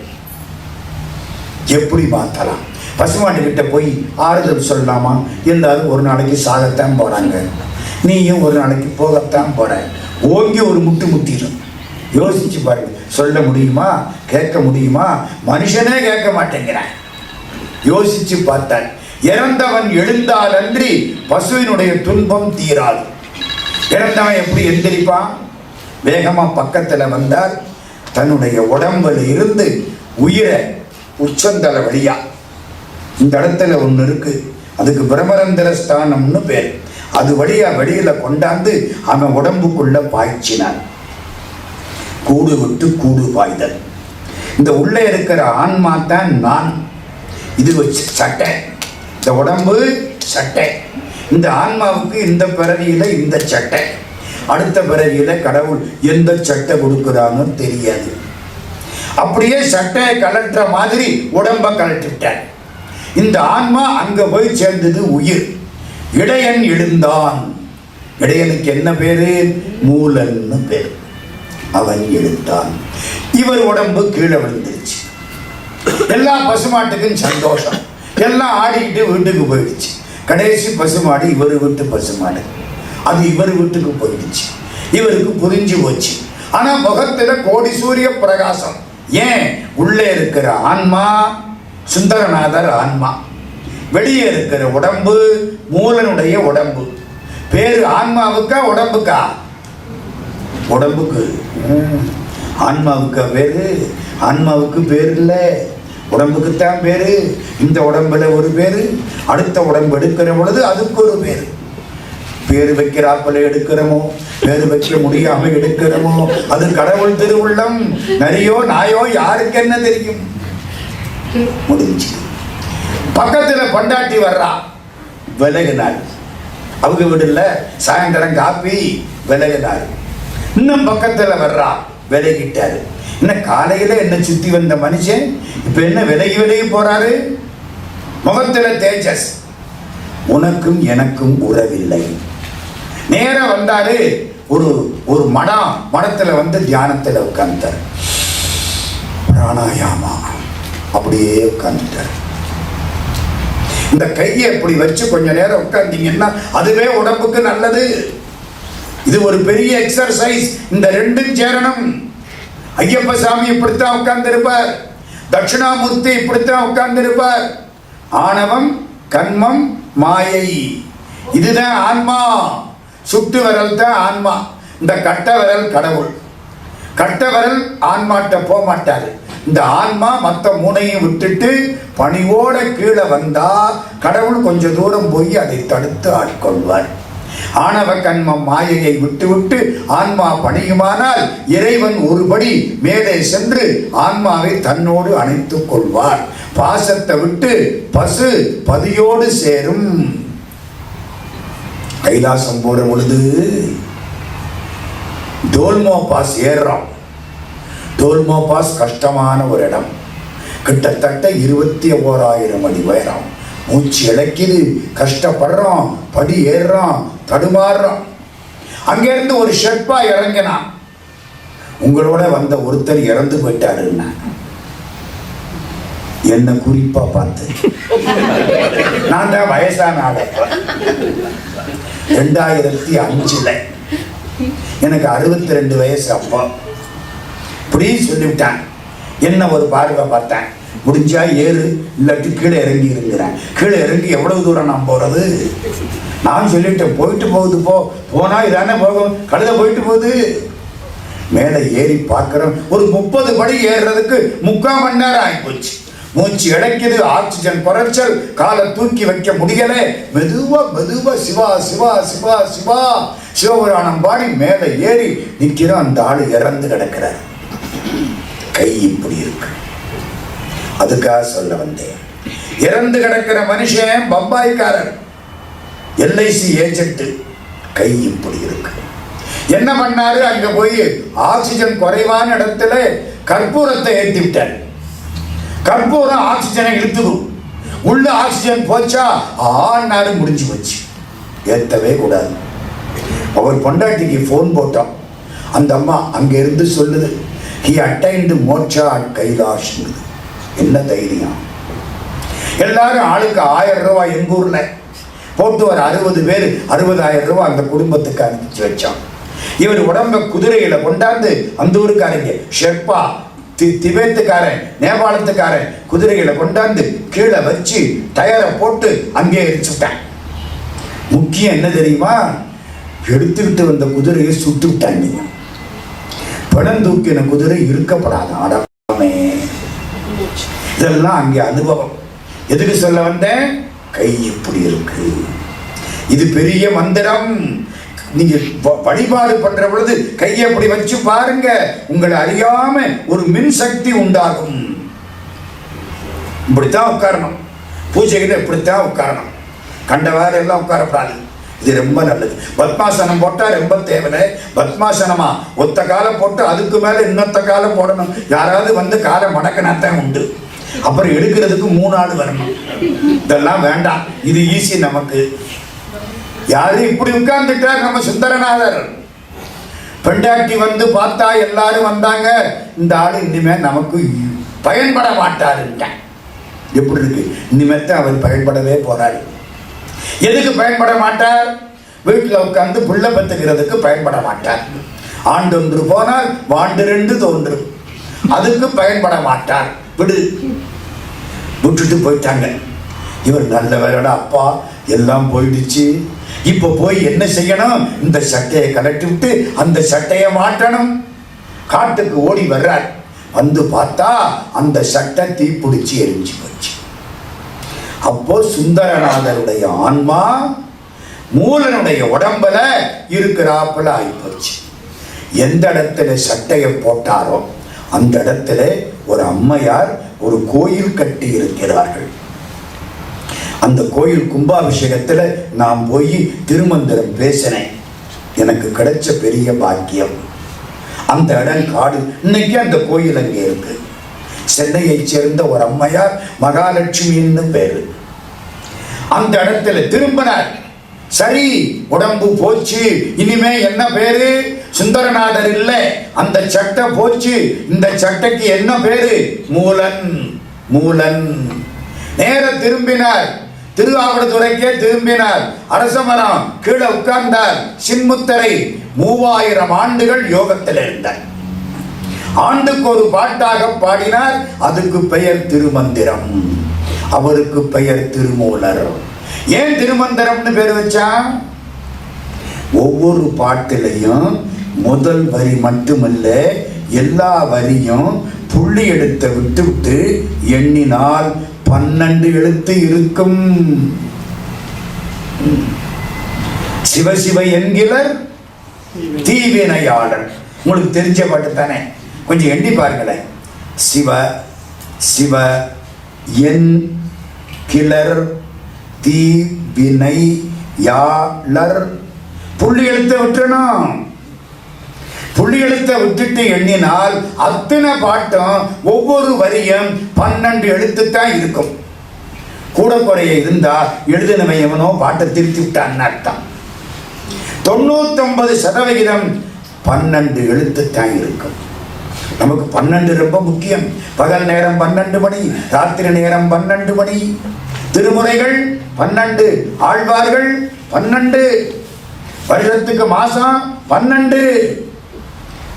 எப்படி மாத்தலாம்? பசுமாட்டு கிட்ட போய் ஆறுதல் சொல்லலாமா? எல்லாரும் ஒரு நாளைக்கு சாகத்தான் போறாங்க, நீயும் ஒரு நாளைக்கு போகத்தான் போற. ஓங்கி ஒரு முட்டு முட்டிடும். யோசிச்சு பாருங்க, சொல்ல முடியுமா? கேட்க முடியுமா? மனுஷனே கேட்க மாட்டேங்கிறான். யோசிச்சு பார்த்தார். இறந்தவன் எழுந்தால் அன்றி பசுவினுடைய துன்பம் தீராது. இறந்தவன் எப்படி எந்திரிப்பான்? வேகமா பக்கத்துல வந்தார். தன்னுடைய உடம்புல இருந்து உயிரை உச்சந்தல வழியா, இந்த இடத்துல ஒண்ணு இருக்கு, அதுக்கு பிரமரந்திர ஸ்தானம்னு பேர், அது வழியா வெளியில கொண்டாந்து அவன் உடம்புக்குள்ள பாய்ச்சினான். கூடு விட்டு கூடு பாய்தல். இந்த உள்ளே இருக்கிற ஆன்மா தான் நான். இது வச்சு சட்டை, இந்த உடம்பு சட்டை. இந்த ஆன்மாவுக்கு இந்த பிறவியில இந்த சட்டை, அடுத்த பிறவியில கடவுள் எந்த சட்டை கொடுக்குறான்னு தெரியாது. அப்படியே சட்டையை கலட்டுற மாதிரி உடம்ப கலட்டிட்டார். இந்த ஆன்மா அங்க போய் சேர்ந்தது உயிர். இடையன் எழுந்தான். இடையனுக்கு என்ன பேரு? மூலன்னு பேரு. அவன் எழுந்தான். இவர் உடம்பு கீழே விழுந்துருச்சு. எல்லா பசுமாட்டுக்கும் சந்தோஷம், எல்லாம் ஆடிக்கிட்டு வீட்டுக்கு போயிடுச்சு. கடைசி பசுமாடு இவர் வீட்டு பசுமாடு, அது இவர் வீட்டுக்கு போயிடுச்சு. இவருக்கு புரிஞ்சு போச்சு. ஆனா முகத்துல கோடி சூரிய பிரகாசம். ஏன்? உள்ளே இருக்கிற ஆன்மா சுந்தரநாதர் ஆன்மா, வெளியே இருக்கிற உடம்பு மூலனுடைய உடம்பு. பேரு ஆன்மாவுக்கா உடம்புக்கா? உடம்புக்கு. ஆன்மாவுக்கு பேரு? ஆன்மாவுக்கு பேர் இல்லை, உடம்புக்குத்தான் பேரு. இந்த உடம்புல ஒரு பேரு, அடுத்த உடம்பு எடுக்கிற பொழுது அதுக்கு ஒரு பேரு. பேரு வைக்கிறாப்பல எடுக்கிறோமோ, பேரு வைக்க முடியாம எடுக்கிறோமோ, அது கடவுள் திருவுள்ளம். நரியோ நாயோ யாருக்கு என்ன தெரியும்? முடிஞ்சு. பக்கத்துல பொண்டாட்டி வர்றா, விலகினாள். அவங்க வீடுல சாயந்தரம் காப்பி, விலகினாள். இன்னும் பக்கத்துல வர்றா, விலகிட்டாரு. இன்னும் காலையில என்ன சுத்தி வந்த மனுஷன் இப்ப என்ன விலகி விலகி போறாரு? முகத்துல தேஜஸ். உனக்கும் எனக்கும் உறவில்லை. நேரம் வந்தாரு. ஒரு மடத்துல வந்து தியானத்துல உட்கார்ந்தார். பிராணாயாமா அப்படியே உட்கார்ந்துட்டார். இந்த கையை இப்படி வச்சு கொஞ்ச நேரம் உட்கார்ந்தீங்கன்னா அதுவே உடம்புக்கு நல்லது. இது ஒரு பெரிய எக்ஸர்சைஸ். இந்த ரெண்டும் சேரணும். ஐயப்ப சாமி இப்படித்தான் உட்கார்ந்து இருப்பார், தட்சிணாமூர்த்தி இப்படித்தான் உட்கார்ந்து இருப்பார். ஆணவம், கண்மம், மாயை, இதுதான் ஆன்மா. சுட்டு விரல் தான் ஆன்மா. இந்த கட்ட விரல் கடவுள். கட்ட விரல் ஆன்மாட்ட போக மாட்டாரு, இந்த ஆன்மா மற்ற மூனையும் விட்டுட்டு பணிவோட கீழே வந்தா கடவுள் கொஞ்ச தூரம் போய் அதை தடுத்து ஆட்கொள்வார். ஆணவ கண்மம் மாயையை விட்டுவிட்டு ஆன்மா பணியுமானால் இறைவன் ஒருபடி மேலே சென்று ஆன்மாவை தன்னோடு அணைத்துக் கொள்வார். பாசத்தை விட்டு பசு பதியோடு சேரும். கைலாசம் போற பொழுது டோல்மோ பாஸ் ஏறுறோம். டோல்மோ பாஸ் கஷ்டமான ஒரு இடம். கிட்டத்தட்ட 21,000 அடி உயரம். மூச்சு இழக்கிது, கஷ்டப்படுறோம், படி ஏறுறோம், தடுமாறுறோம். அங்கிருந்து ஒரு ஷெர்பா இறங்கினான். உங்களோட வந்த ஒருத்தர் இறந்து போயிட்டாருன்னா என்ன குறிப்பா பார்த்து நான் தான் வயசான ஆளு. 2005 எனக்கு 62 வயசு. அப்போ இப்படி சொல்லிவிட்டான். என்ன ஒரு பார்வை பார்த்தேன். முடிஞ்சா ஏறு, இல்லாட்டி கீழே இறங்கி இருக்கிறேன். கீழே இறங்கி எவ்வளவு தூரம் நான் போறது? நான் சொல்லிட்டேன், போயிட்டு போகுது, போனா இதானே போகும், கழுத போயிட்டு போகுது. மேலே ஏறி பார்க்கிறோம், ஒரு 30 படி ஏறுறதுக்கு 3/4 மணி நேரம் ஆகிப்போச்சு. மூச்சு இழைக்குது, ஆக்சிஜன் குறைச்சல், காலை தூக்கி வைக்க முடியல. மெதுவா மெதுவா சிவா சிவா சிவா சிவா சிவபுராணம் பாடி மேலே ஏறி நிற்கிறோம். அந்த ஆளு இறந்து கிடக்கிறார். கை இப்படி இருக்கு. அதுக்காக சொல்ல வந்தேன். இறந்து கிடக்கிற மனுஷன் பம்பாய்க்காரர், LIC ஏஜென்ட். கை இப்படி இருக்கு. என்ன பண்ணாரு? அங்க போய் ஆக்சிஜன் குறைவான இடத்துல கற்பூரத்தை ஏற்றி விட்டார். கற்பூரம் ஆக்சிஜனை இழுத்துடும். உள்ள ஆக்சிஜன் போச்சா ஆனாரு, முடிஞ்சு போச்சு. ஏற்றவே கூடாது. அவர் பொண்டாட்டிக்கு ஃபோன் போட்டோம். அந்த அம்மா அங்க இருந்து சொல்லுது, he attained moksha at Kailash. என்ன தைரியம்! எல்லாரும் ஆளுக்கு 1000 ரூபாய் எங்க ஊர்ல போட்டு ஒரு 60 பேர் 60,000 ரூபாய் அந்த குடும்பத்துக்கு அனுப்பிச்சு வச்சான். இவர் உடம்ப குதிரையில கொண்டாந்து அந்த ஊருக்காரங்க ஷெர்பா, திபேத்துக்காரன், நேபாளத்துக்காரன் குதிரைகளை கொண்டாந்து கீழே வச்சு டயரை போட்டு அங்கே எரிச்சுட்டான். முக்கியம் என்ன தெரியுமா? எடுத்துக்கிட்டு வந்த குதிரையை சுட்டு விட்டாங்க. படம் தூக்கின குதிரை இருக்கப்படாத ஆடமே. இதெல்லாம் அங்கே அனுபவம். எதுக்கு சொல்ல வந்தேன்? கை இப்படி இருக்கு. இது பெரிய மந்திரம். நீங்க வழிபாடு பண்ற பொழுது கையை அப்படி வச்சு பாருங்க, உங்களை அறியாம ஒரு மின் சக்தி உண்டாகும். இப்படித்தான் உட்காரணும். பூஜைகிட்ட இப்படித்தான் உட்காரணும். கண்டவாறு எல்லாம் உட்காரப்படாது. இது ரொம்ப நல்லது. பத்மாசனம் போட்டா ரொம்ப தேவை. பத்மாசனமா ஒத்த காலம் போட்டு அதுக்கு மேல இன்னொத்த காலம் போடணும். யாராவது வந்து காலை மடக்கினாத்தான் உண்டு. அப்புறம் எடுக்கிறதுக்கு 3 ஆள் வரணும். இதெல்லாம் வேண்டாம். இது ஈஸி நமக்கு. யாரு இப்படி உட்கார்ந்துட்டார்? நம்ம சுந்தரநாதர். பெண்டாட்டி வந்து பார்த்தா எல்லாரும் வந்தாங்க, இந்த ஆளு இனிமே நமக்கு பயன்பட மாட்டாருங்க. எப்படி இருக்கு? இனிமேத்தான் அவர் பயன்படவே போறாரு. எதுக்கு பயன்பட மாட்டார்? வீட்டில் உட்கார்ந்து புள்ள பத்துக்கிறதுக்கு பயன்பட மாட்டார். ஆண்டொன்று போனால் வாண்டு 2 தோன்றும். அதுக்கு பயன்பட மாட்டார். விட்டுட்டு போயிட்டாங்க. இவர் நல்லவரோட அப்பா, எல்லாம் போயிடுச்சு. இப்ப போய் என்ன செய்யணும்? இந்த சட்டையை கலட்டி விட்டு அந்த சட்டையை மாற்றணும். காட்டுக்கு ஓடி வர்றார். வந்து பார்த்தா அந்த சட்டை தீப்பிடிச்சு எரிஞ்சு போச்சு. அப்போ சுந்தரநாதருடைய ஆன்மா மூலனுடைய உடம்புல இருக்கிறாப்புல ஆயிப்போச்சு. எந்த இடத்துல சட்டையை போட்டாரோ அந்த இடத்துல ஒரு அம்மையார் ஒரு கோயில் கட்டி இருக்கிறார்கள். அந்த கோயில் கும்பாபிஷேகத்தில் நான் போய் திருமந்திரம் பேசினேன். எனக்கு கிடைச்ச பெரிய பாக்கியம். அந்த இடம் காடு. இன்னைக்கு அந்த கோயில் அங்கே இருக்கு. சென்னையை சேர்ந்த ஒரு அம்மையார், மகாலட்சுமின்னு பேரு. அந்த இடத்துல திரும்பினார். சரி, உடம்பு போச்சு, இனிமே என்ன பேரு? சுந்தரநாதர் இல்லை, அந்த சட்டை போச்சு. இந்த சட்டைக்கு என்ன பேரு? மூலன். மூலன். நேர திரும்பினார். திருவாவடுதுறைக்கே திரும்பினார். அரசமரம் கீழே உட்கார்ந்தார். சின்முத்தரை 3000 ஆண்டுகள் யோகத்தில் இருந்தார். ஆண்டுக்கு ஒரு பாட்டாக பாடினார். அதுக்கு பெயர் திருமந்திரம். அவருக்கு பெயர் திருமூலர். ஏன் திருமந்திரம்னு பேர் வச்சா? ஒவ்வொரு பாட்டிலையும் முதல் வரி மட்டுமல்ல, எல்லா வரியும் புள்ளி எழுத்தை விட்டு விட்டு எண்ணினால் 12 எழுத்து இருக்கும். சிவசிவ என்கிறர் தீவினையாளர். உங்களுக்கு தெரிஞ்ச பாட்டு தானே, கொஞ்சம் எண்ணி பாருங்களேன். சிவ சிவ என் கிளர் தீவினை யாளர். புள்ளி எழுத்தை விட்டுறணும். புள்ளி எழுத்தை விட்டுட்டு எண்ணினால் அத்தனை பாட்டும் ஒவ்வொரு வரியும் 12 எழுத்து தான் இருக்கும். கூட குறைய இருந்தா எழுதினவன் எவனோ பாட்டை திருத்தி விட்டான்னு அர்த்தம். 99% 12 எழுத்து தான் இருக்கும். நமக்கு 12 ரொம்ப முக்கியம். பகல் நேரம் 12 மணி, ராத்திரி நேரம் 12 மணி. திருமுறைகள் 12, ஆழ்வார்கள் 12, வருடத்துக்கு மாசம் 12.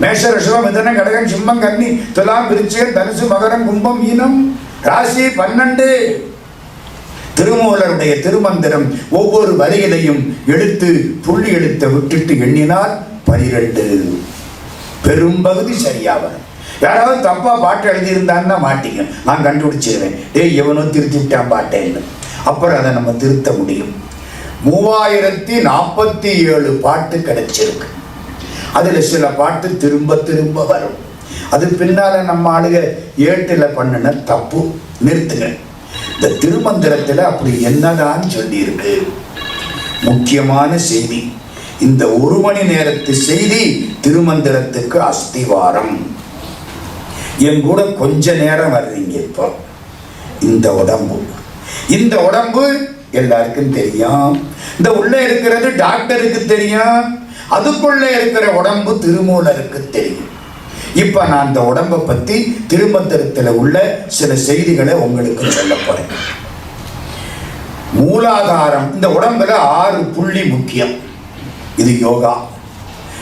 மேஷ ரிஷபம் மிதுன கடகம் சிம்மம் கன்னி துலாம் விருச்சிகம் தனுசு மகரம் கும்பம் மீனம் ராசி 12. திருமூலருடைய திருமந்திரம் ஒவ்வொரு வரியிலையும் எழுத்து புள்ளி எழுத்தை விட்டுட்டு எண்ணினால் 12. பெரும்பகுதி சரியா வரும். யாராவது தப்பா பாட்டு எழுதியிருந்தான்னா மாட்டீங்க, நான் கண்டுபிடிச்சிருவேன். எவனோ திருத்தி விட்டான் பாட்டேன்னு. அப்புறம் அதை நம்ம திருத்த முடியும். 3047 பாட்டு கிடைச்சிருக்கு. அதுல சில பாட்டு திரும்ப திரும்ப வரும். அது பின்னால நம்ம ஆளுக ஏட்டுல பண்ணின தப்பு நிறுத்துங்க. இந்த திருமந்திரத்துல அப்படி என்னதான் சொல்லி இருக்கு? முக்கியமான செய்தி. இந்த 1 மணி நேரத்து செய்தி திருமந்திரத்துக்கு அஸ்திவாரம். என் கூட கொஞ்ச நேரம் வர்றீங்க. இப்போ இந்த உடம்பு எல்லாருக்கும் தெரியும். இந்த உள்ள இருக்கிறது டாக்டருக்கு தெரியும். அதுக்குள்ள இருக்கிற உடம்பு திருமூலருக்கு தெரியும். இப்ப நான் இந்த உடம்பை பத்தி திருமந்திரத்துல உள்ள சில செய்திகளை உங்களுக்கு சொல்ல போறேன். மூலாதாரம். இந்த உடம்புல 6 புள்ளி முக்கியம். இது யோகா.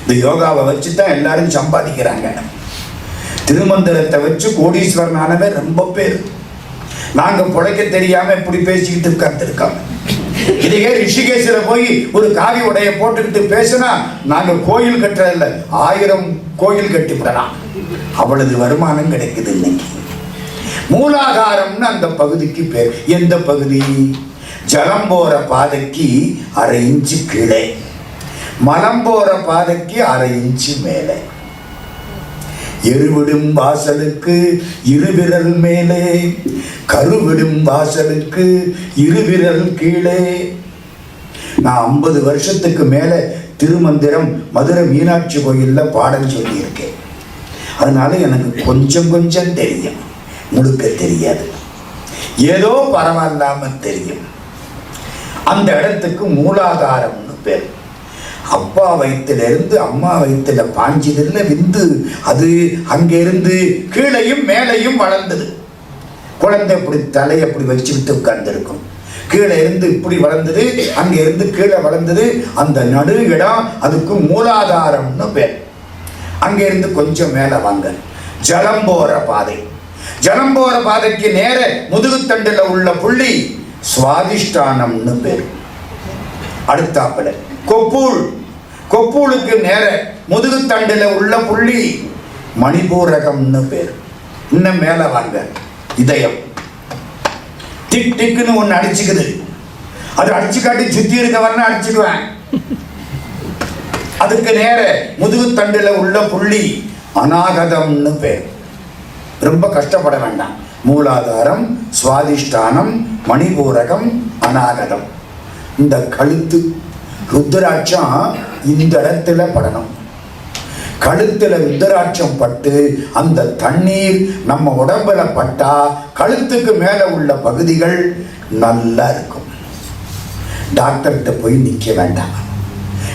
இந்த யோகாவை வச்சுதான் எல்லாரும் சம்பாதிக்கிறாங்க. திருமந்திரத்தை வச்சு கோடீஸ்வரனானவே ரொம்ப பேர். நாங்க பிழைக்க தெரியாம இப்படி பேசிக்கிட்டு உட்கார்ந்துருக்கோம். இதையே ரிஷிகேஷ்ல போய் ஒரு காவி உடைய போட்டுக்கிட்டு பேசினா நாங்க கோயில் கட்டுறதில்ல, 1000 கோயில் கட்டிவிடலாம். அவ்வளவு வருமானம் கிடைக்குது இன்னைக்கு. மூலாதாரம்னு அந்த பகுதிக்கு பேர். எந்த பகுதி? ஜலம் போற பாதைக்கு 1/2 இன்ச்சு கீழே, மலம் போற பாதைக்கு 1/2 இன்ச்சு மேலே, எருவிடும் வாசலுக்கு 2 விரல் மேலே, கருவிடும் வாசலுக்கு 2 விரல் கீழே. நான் 50 வருஷத்துக்கு மேல திருமந்திரம் மதுரை மீனாட்சி கோயில்ல பாடம் சொல்லியிருக்கேன். அதனால எனக்கு கொஞ்சம் கொஞ்சம் தெரியும், முழுக்க தெரியாது. ஏதோ பரவாயில்லாம தெரியும். அந்த இடத்துக்கு மூலாதாரம்னு பேர். அப்பா வயிற்றிலிருந்து அம்மா வயிற்றுல பாஞ்சதில்ல விந்து. அது அங்கிருந்து கீழையும் மேலையும் வளர்ந்தது. குழந்தை இப்படி தலையை அப்படி வச்சுக்கிட்டு உட்கார்ந்துருக்கும். கீழே இருந்து இப்படி வளர்ந்தது, அங்க இருந்து கீழே வளர்ந்தது. அந்த நடு இடம் அதுக்கு மூலாதாரம்னு பேர். அங்க இருந்து கொஞ்சம் மேல வாங்க, ஜலம் போற பாதை. ஜலம் போற பாதைக்கு நேர முதுகுத்தண்டுல உள்ள புள்ளி சுவாதிஷ்டானம்னு பேர். அடுத்தாப்புல கொப்பூள். கொப்பூளுக்கு நேர முதுகுத்தண்டுல உள்ள புள்ளி மணிபூரகம்னு பேர். இன்னும் மேல வாங்க, இதயம். டிக் டிக்னு ஒண்ணு அடிச்சுக்குது. அது அடிச்சு காட்டி சுத்தி இருக்கவன அடிச்சுக்குவேன். அதுக்கு நேர முதுகுத்தண்டுல உள்ள புள்ளி அநாகதம்னு பேர். ரொம்ப கஷ்டப்பட வேண்டாம். மூலாதாரம், சுவாதிஷ்டானம், மணிபூரகம், அநாகதம். இந்த கழுத்து ருத்ராட்சம் இந்த இடத்துல படணும். கழுத்துல ருத்ராட்சம் பட்டு அந்த தண்ணீர் நம்ம உடம்புல பட்டா கழுத்துக்கு மேல உள்ள பகுதிகள் நல்லா இருக்கும். டாக்டர்கிட்ட போய் நிக்க வேண்டாம்.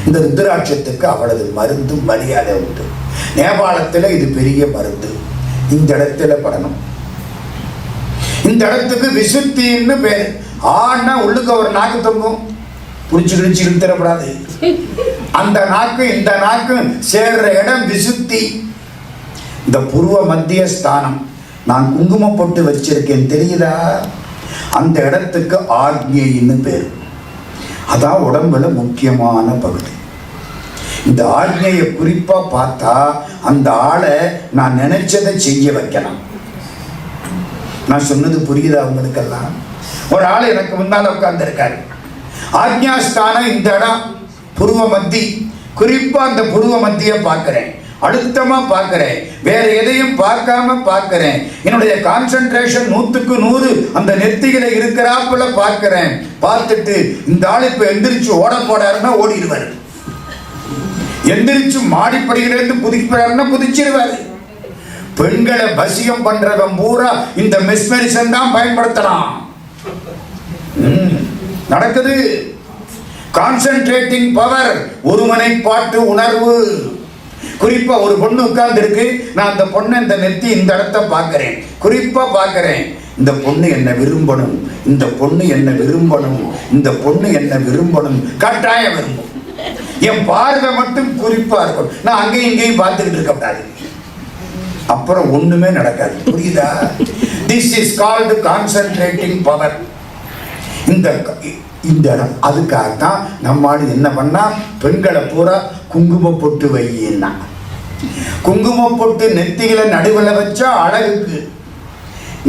இந்த ருத்ராட்சத்துக்கு அவ்வளவு மருந்து மரியாதை உண்டு. நேபாளத்துல இது பெரிய மருந்து. இந்த இடத்துல படணும். இந்த இடத்துக்கு விசுத்தின்னு பேரு. ஆனா உள்ளுக்கு ஒரு நாக்கு தொங்கும், புடிச்சு கிழிச்சு இழுத்தரப்படாது. அந்த நாக்கு இந்த நாக்கு சேர்ற இடம் விசுத்தி. இந்த புருவ மத்திய ஸ்தானம் நான் குங்குமம் போட்டு வச்சிருக்கேன் தெரியுதா? அந்த இடத்துக்கு ஆக்ஞைன்னு பேரு. அதான் உடம்புல முக்கியமான பகுதி. இந்த ஆக்ஞையை குறிப்பா பார்த்தா அந்த ஆளை நான் நினைச்சதை செய்ய வைக்கலாம். நான் சொன்னது புரியுதா உங்களுக்கெல்லாம்? ஒரு ஆள் எனக்கு முன்னால் உட்கார்ந்து இருக்காரு. ஆக்ஞாஸ்தானம் இந்த இடம் புருவ மத்தி, குறிப்பா அந்த புருவ மத்திய பார்க்கிறேன், அழுத்தமா பார்க்கிறேன், வேற எதையும் பார்க்காம பார்க்கிறேன். என்னுடைய கான்சென்ட்ரேஷன் 100க்கு 100 அந்த நெத்தியில இருக்கிறாப்புல பார்க்கிறேன். பார்த்துட்டு இந்த ஆள் இப்ப எந்திரிச்சு ஓட போடாருன்னா ஓடிடுவாரு, எந்திரிச்சு மாடிப்படியிலிருந்து குதிக்கிறாருன்னா குதிச்சிருவாரு. பெண்களை வசியம் பண்றவன் பூரா இந்த மெஸ்மரிசன் தான் பயன்படுத்தலாம். நடக்குது. கான்சென்ட்ரேட்டிங் பவர், ஒருமனைப்பாட்டு உணர்வு. குறிப்பா ஒரு பொண்ணு உட்கார்ந்து இருக்கு, நான் அந்த பொண்ணை இந்த நெத்தி இந்த இடத்த பார்க்கிறேன், குறிப்பா பார்க்கிறேன். இந்த பொண்ணு என்ன விரும்பணும், இந்த பொண்ணு என்ன விரும்பணும், இந்த பொண்ணு என்ன விரும்பணும், கட்டாயம் விரும்பும். என் பார்வை மட்டும் குறிப்பா இருக்கும், நான் அங்கேயும் இங்கேயும் பார்த்துக்கிட்டு இருக்க கூடாது. அப்புறம் ஒண்ணுமே நடக்காது. புரியுதா? This is called concentrating power. இந்த இடம் அதுக்காகத்தான் நம்மால் என்ன பண்ணா, பெண்களை பூரா குங்கும பொட்டு வையின்னா, குங்கும பொட்டு நெத்திகளை நடுவில் வச்சா அழகுக்கு,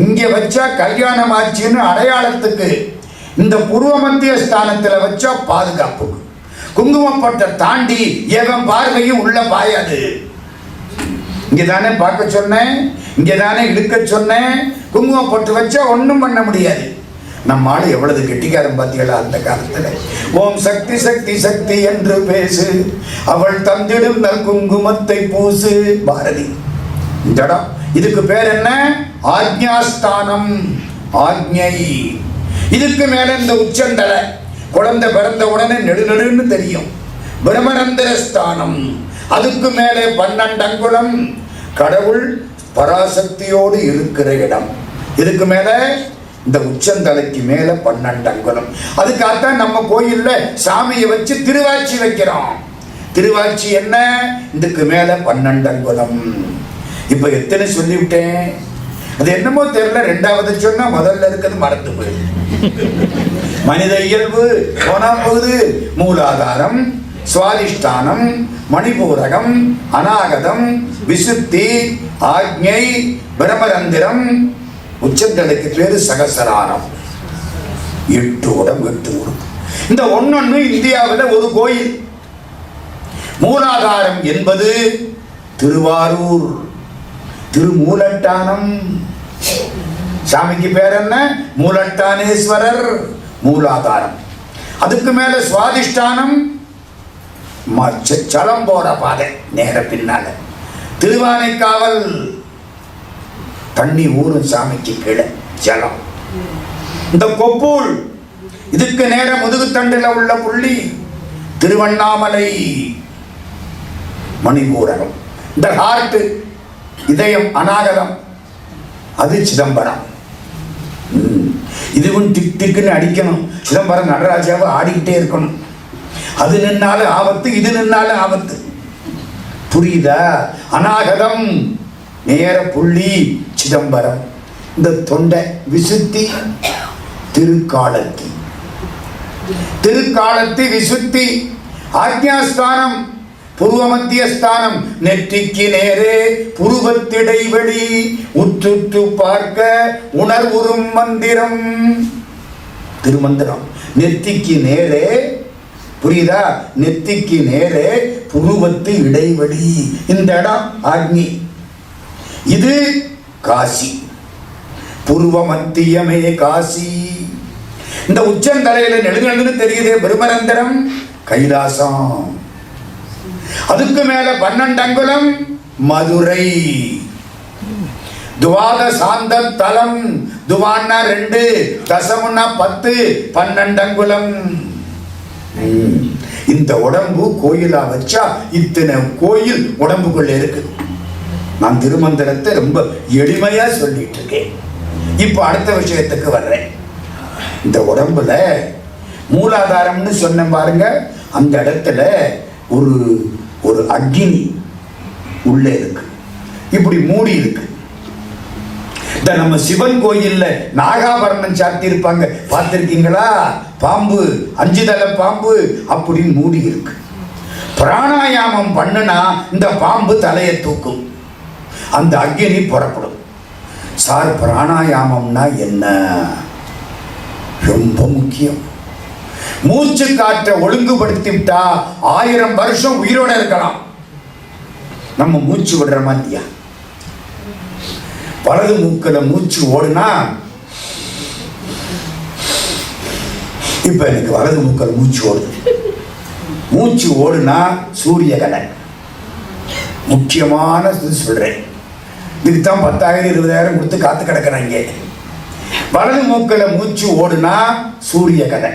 இங்க வச்சா கல்யாணம் ஆச்சுன்னு அடையாளத்துக்கு, இந்த பூர்வ மத்திய ஸ்தானத்தில் வச்சா பாதுகாப்புக்கு. குங்குமப்பட்டை தாண்டி எவன் பார்வையும் உள்ள பாயாது. இங்கதானே பார்க்க சொன்னேன், இங்கதானே இழுக்க சொன்னேன். குங்குமம் போட்டு வச்சா ஒன்றும் பண்ண முடியாது. நம்ம ஆளு எவ்வளவு கெட்டிக்காரன் பார்த்தீங்களா அந்த காலத்துல. ஓம் சக்தி சக்தி சக்தி என்று பேசு, அவள் தந்திடும் நல் குங்குமத்தை பூசு, பாரதி. இந்த இடம் இதுக்கு பேர் என்ன? ஆக்ஞாஸ்தானம், ஆக்ஞை. இதுக்கு மேல இந்த உச்சந்தலை, குழந்தை பிறந்த உடனே நெடுநெடுன்னு தெரியும், பிரம்மரந்திர ஸ்தானம். அதுக்கு மேலே 12 அங்குலம், கடவுள் பராசக்தியோடு இருக்கிற இடம். இதுக்கு மேல இந்த உச்சந்தலைக்கு மேல 12 அங்குலம். அதுக்காகத்தான் நம்ம கோயில்ல சாமியை வச்சு திருவாச்சி வைக்கிறோம். திருவாச்சி என்ன? இதுக்கு மேல 12 அங்குலம். இப்ப எத்தனை சொல்லிவிட்டேன்? அது என்னமோ தெரியல, 2வது சொன்னா முதல்ல இருக்கிறது மறந்து போயிடுது. மனித இயல்பு போனா போகுது. மூலாதாரம், சுவாதிஷ்டானம், மணிபூரகம், அநாகதம், விசுத்தி, ஆக்ஞை, பிரம்மரந்திரம். உச்சந்தலைக்கு பேரு சகசராரம். 8 உடம்பு 8 உடம்பு. இந்த ஒன்னொன்னு இந்தியாவில் ஒரு கோயில். மூலாதாரம் என்பது திருவாரூர் திருமூலட்டானம். சாமிக்கு பேர் என்ன? மூலட்டானேஸ்வரர், மூலாதாரம். அதுக்கு மேல சுவாதிஷ்டானம், சலம் போற பாதை நேர பின்னால திருவானைக்காவல், தண்ணி ஊரும் சாமிக்கு கீழே ஜலம். இந்த கொப்பூல், இதுக்கு நேர முதுகுத்தண்டில் உள்ள புள்ளி திருவண்ணாமலை, மணிபூரகம். இந்த ஹார்ட், இதயம், அநாகதம், அது சிதம்பரம். இதுவும் டிக் டிக்குன்னு அடிக்கணும். சிதம்பரம் நடராஜாவை ஆடிக்கிட்டே இருக்கணும். அது நின்னாலும் ஆபத்து, இது நின்னாலும் ஆபத்து. புரியுதா? அநாகதம் நேர புள்ளி சிதம்பரம். இந்த தொண்டை விசுத்தி திருக்காலத்தி, திருக்காலத்தி விசுத்தி. ஆக்ஞாஸ்தானம் பூர்வ மத்திய ஸ்தானம், நெற்றிக்கு நேரே புருவத்திடைவெளி, உற்றுற்று பார்க்க உணர்வுறும் மந்திரம். திருமந்திரம். நெத்திக்கு நேரே, புரியுதா? நெத்திக்கு நேரே புருவத்து இடைவெளி. இந்த இடம் ஆக்ஞி. இது காசி, பூர்வ மத்தியமே காசி. இந்த உச்சந்தலையில நெடுநெடுன்னு தெரியுதே பிரம்மரந்திரம், கைலாசம். அதுக்கு மேல 12 அங்குலம் மதுரை. துவாத சாந்த தலம். துவான்னா 2, தசமுன்னா 10, 12 அங்குலம். இந்த உடம்பு கோயிலா வச்சா இத்தனை கோயில் உடம்புக்குள்ள இருக்கு. நான் திருமந்திரத்தை ரொம்ப எளிமையா சொல்லிட்டு இருக்கேன். இப்ப அடுத்த விஷயத்துக்கு வர்றேன். இந்த உடம்புல மூலாதாரம்னு சொன்ன பாருங்க, அந்த இடத்துல ஒரு ஒரு அக்னி உள்ளே இருக்கு, இப்படி மூடி இருக்கு. இந்த நம்ம சிவன் கோயில்ல நாகாபரணம் சாத்தி இருப்பாங்க, பார்த்திருக்கீங்களா? பாம்பு, 5 தலை பாம்பு அப்படி மூடி இருக்கு. பிராணாயாமம் பண்ணுனா இந்த பாம்பு தலையை தூக்கும், அந்த அக்னி புறப்படும். சார் பிராணாயாமம்னா என்ன? ரொம்ப முக்கியம். மூச்சு காற்றை ஒழுங்குபடுத்திவிட்டா 1000 வருஷம் உயிரோட இருக்கலாம். நம்ம மூச்சு விடுறோமா இல்லையா? வலது மூக்கில் மூச்சு ஓடுனா, இப்ப எனக்கு வலது மூக்கில் மூச்சு ஓடுது. மூச்சு ஓடுனா சூரியகலை முக்கியமான சொல்றேன். இதுக்குதான் 10,000 20,000 கொடுத்து காத்து கிடக்கிறாங்க. வலது மூக்கில் மூச்சு ஓடுனா சூரியகலை,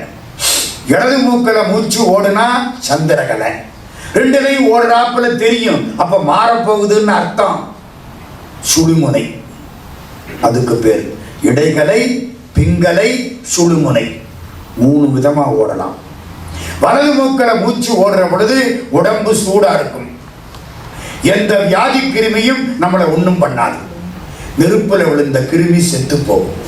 இடது மூக்கில் மூச்சு ஓடுனா சந்திரகலை. ரெண்டுலையும் ஓடுறாப்புல தெரியும். அப்ப மாறப்போகுதுன்னு அர்த்தம். சுழுமுனை, அதுக்கு பேர் இடைகலை, பிங்கலை, சுழுமுனை. 3 விதமா ஓடலாம். வலது மூக்கில் மூச்சு ஓடுற பொழுது உடம்பு சூடா இருக்கும். எந்த வியாதி கிருமியும் நம்மளை ஒண்ணும் பண்ணாது. நெருப்புல விழுந்த கிருமி செத்து போகும்.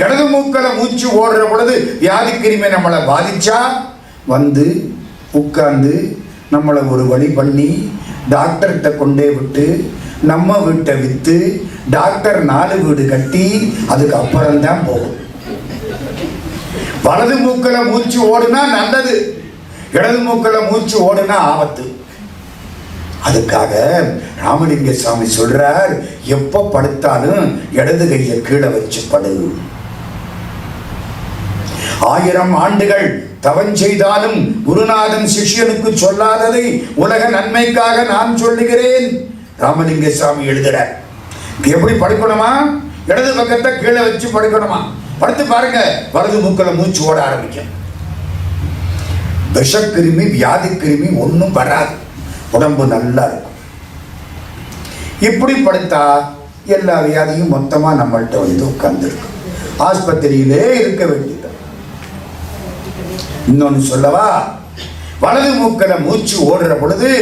இடது மூக்கில் மூச்சு ஓடுற பொழுது வியாதி கிருமி நம்மளை பாதிச்சா வந்து உட்கார்ந்து நம்மளை ஒரு வழி பண்ணி டாக்டர்கிட்ட கொண்டே விட்டு நம்ம வீட்டை வித்து டாக்டர் 4 வீடு கட்டி அதுக்கு அப்புறம் தான் போகும். வலது மூக்கில் மூச்சு ஓடுனா நல்லது, இடது மூக்கில் மூச்சு ஓடுனா ஆபத்து. அதுக்காக ராமலிங்க சாமி சொல்றார், எப்ப படுத்தாலும் இடது கையை கீழே வச்சு படு. 1000 ஆண்டுகள் தவம் செய்தாலும் குருநாதன் சிஷ்யனுக்கு சொல்லாததை உலக நன்மைக்காக நான் சொல்லுகிறேன். ராமலிங்க சாமி எழுதுறார். எப்படி படுக்கணுமா? இடது பக்கத்தை கீழே வச்சு படுக்கணுமா? படுத்து பாருங்க, வலது மூக்கில் மூச்சு ஓட ஆரம்பிக்கும். விஷக்கிருமி வியாதி கிருமி ஒன்றும் வராது, உடம்பு நல்லா இருக்கும். இப்படி படுத்தா எல்லா வியாதியும் மொத்தமா நம்மள்கிட்ட வந்து உட்கார்ந்துருக்கும். ஆஸ்பத்திரியிலே இருக்க வேண்டியது. இன்னொன்னு சொல்லவா? வலது மூக்கில் மூச்சு ஓடுற பொழுது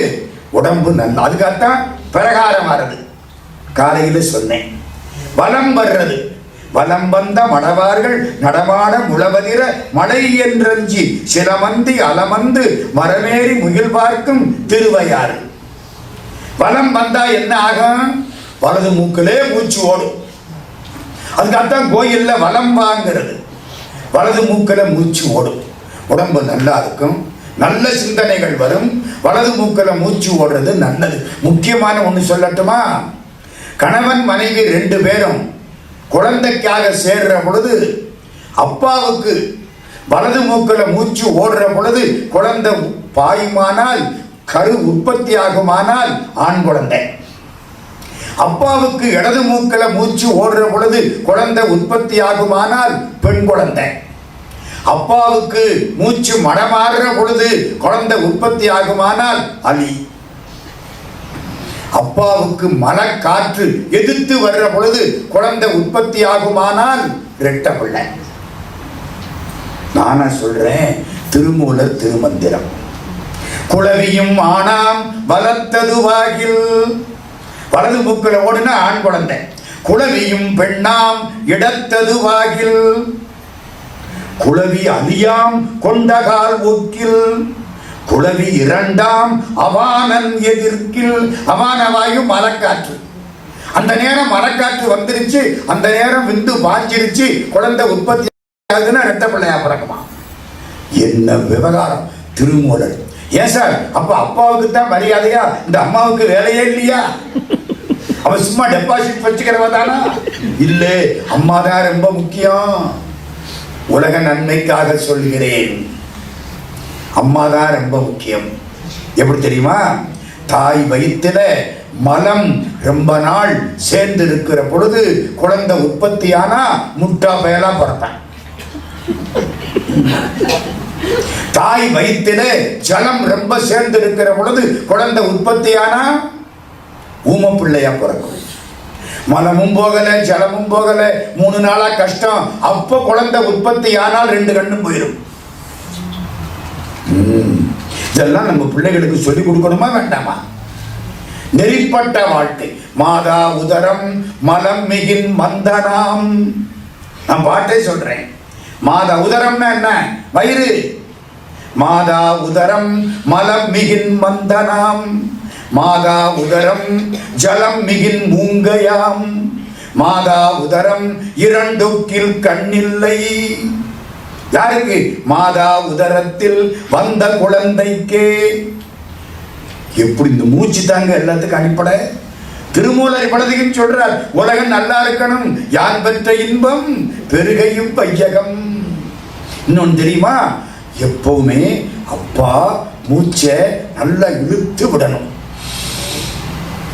உடம்பு நல்லா, அதுக்காகத்தான் பிரகாரம் வர்றது. காலையில சொன்னேன். வலம் வர்றது, வலம் வந்த மடவார்கள் நடமாட முழவதிர மழை என்றஞ்சி சிலமந்தி அலமந்து மரமேறி முகில் பார்க்கும் திருவையாறு. வலம் வந்தா என்ன ஆகும்? வலது மூக்கிலே மூச்சு ஓடும். அதுக்காகத்தான் கோயில்ல வலம் வாங்கிறது. வலது மூக்கில் மூச்சு ஓடும், உடம்பு நல்லா இருக்கும், நல்ல சிந்தனைகள் வரும். வலது மூக்கில் மூச்சு ஓடுறது நல்லது. முக்கியமான ஒண்ணு சொல்லட்டுமா? கணவன் மனைவி 2 பேரும் குழந்தைக்காக சேர்ற பொழுது அப்பாவுக்கு வலது மூக்கில் மூச்சு ஓடுற பொழுது குழந்தை பாயுமானால், கரு உற்பத்தி ஆகுமானால் ஆண் குழந்தை. அப்பாவுக்கு இடது மூக்கில் மூச்சு ஓடுற பொழுது குழந்தை உற்பத்தி ஆகுமானால் பெண் குழந்தை. அப்பாவுக்கு மூச்சு மடமாறுற பொழுது குழந்தை உற்பத்தி ஆகுமானால் அலி. அப்பாவுக்கு மனக்காற்று எதிர்த்து வர்ற பொழுது குழந்தை உற்பத்தி ஆகுமானால் இரட்டை பிள்ளை. நானா சொல்றேன், திருமூலர் திருமந்திரம். குளவியும் ஆனாம் வளர்த்ததுவாகில், வலது மூக்கில் ஓடுனா ஆண் குழந்தை. குளவியும் பெண்ணாம் இடத்ததுவாகில், குளவி அலியாம் கொண்டகால் ஒக்கில், குளவி 2ஆம் அவானன் எதிர்க்கில். அவானவாயு மரக்காற்று. அந்த நேரம் மரக்காற்று வந்துருச்சு, அந்த நேரம் விந்து பாஞ்சிருச்சு, குழந்தை உற்பத்தி ஆகுதுன்னா இரட்டை பிள்ளையா பிறக்குமா? என்ன விவகாரம்! திருமூலர். ஏன் சார், அப்ப அப்பாவுக்கு தான் மரியாதையா, இந்த அம்மாவுக்கு வேலையே இல்லையா? அவன் சும்மா டெபாசிட் வச்சுக்கிறவ தானா? இல்ல, அம்மா தான் ரொம்ப முக்கியம். உலக நன்மைக்காக சொல்கிறேன், அம்மா தான் ரொம்ப முக்கியம். எப்படி தெரியுமா? தாய் வயிற்றில மலம் ரொம்ப நாள் சேர்ந்து இருக்கிற பொழுது குழந்தை உற்பத்தி ஆனா முட்டா பயலா பிறப்பேன். தாய் வயிற்றில ஜலம் ரொம்ப சேர்ந்து இருக்கிற பொழுது குழந்தை உற்பத்தி ஆனா ஊம பிள்ளையா பிறக்கும். மலமும் போகல ஜலமும் போகல 3 நாளா கஷ்டம். அப்ப குழந்தை உற்பத்தி ஆனால் 2 கண்ணும் போயிடும். இதெல்லாம் நம்ம பிள்ளைகளுக்கு சொல்லிக் கொடுக்கணுமா வேண்டாமா? நெறிப்பட்ட வாழ்க்கை. மாதா உதரம் மலம் மிகின் மந்தனாம். நான் பாட்டே சொல்றேன். மாதா உதரம்னா என்ன? வயிறு. மாதா உதரம் மலம் மிகின் மந்தனாம். மாதா உதரம் ஜலம் மிகின் மூங்கையாம். மாதா உதரம் இரண்டுக்கில் கண்ணில்லை. யாருக்கு? மாதா உதரத்தில் வந்த குழந்தைக்கே. எப்படி இந்த மூச்சு தாங்க எல்லாத்துக்கும் அடிப்படை. திருமூலர் பலதையும் சொல்றார், உலகம் நல்லா இருக்கணும், யான் பெற்ற இன்பம் பெருகையும் பையகம். இன்னொன்னு தெரியுமா? எப்பவுமே அப்பா மூச்சை நல்லா இழுத்து விடணும்,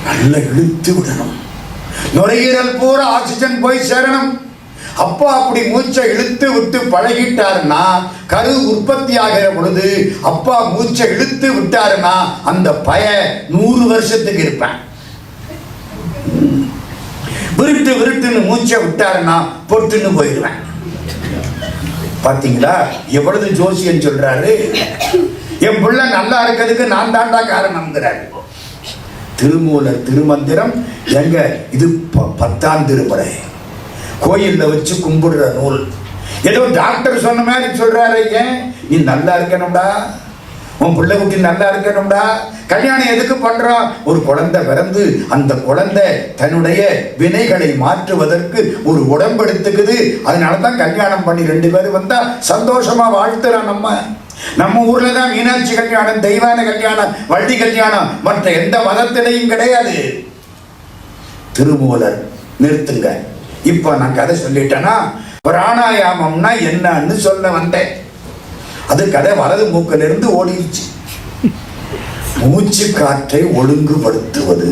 நல்லா இழுத்து விடணும். நுரையீரல் பூரா ஆக்சிஜன் போய் சேரணும். அப்பா அப்படி மூச்சை இழுத்து விட்டு பழகிட்டாருன்னா, கரு உற்பத்தி ஆகிற பொழுது அப்பா மூச்சை இழுத்து விட்டாருன்னா அந்த பய 100 வருஷத்துக்கு இருப்பேன். விருட்டுன்னு மூச்சை விட்டாருன்னா பொட்டுன்னு போயிடுவேன். பாத்தீங்களா எவ்வளவு ஜோசியம் சொல்றாரு. என் பிள்ளை நல்லா இருக்கிறதுக்கு நான் தாண்டா காரணம்ங்கிறாரு திருமூலர் திருமந்திரம். எங்க இது 10ஆம் திருமுறை, கோயில்ல வச்சு கும்பிடுற நூல். ஏதோ டாக்டர் சொன்ன மாதிரி சொல்றாரு. ஏன்? நீ நல்லா இருக்கணும்டா, உன் பிள்ளை குட்டி நல்லா இருக்கணும்டா. கல்யாணம் எதுக்கு பண்றோம்? ஒரு குழந்தை பிறந்து அந்த குழந்தை தன்னுடைய வினைகளை மாற்றுவதற்கு ஒரு உடம்பெடுத்துக்குது. அதனாலதான் கல்யாணம் பண்ணி 2 பேரும் வந்தா சந்தோஷமா வாழ்த்துறோம். நம்ம ஊர்ல தான் மீனாட்சி கல்யாணம், தெய்வான கல்யாணம், வள்ளி கல்யாணம், மற்ற எந்த மதத்திலையும் கிடையாது. திருமூலர் நிறுத்துங்க. இப்ப நான் கதை சொல்லிட்டேன்னா, பிராணாயாமம்னா என்னன்னு சொல்ல வந்தேன். அது கதை வலது மூக்கில இருந்து ஓடிடுச்சு. மூச்சு காற்றை ஒழுங்குபடுத்துவது.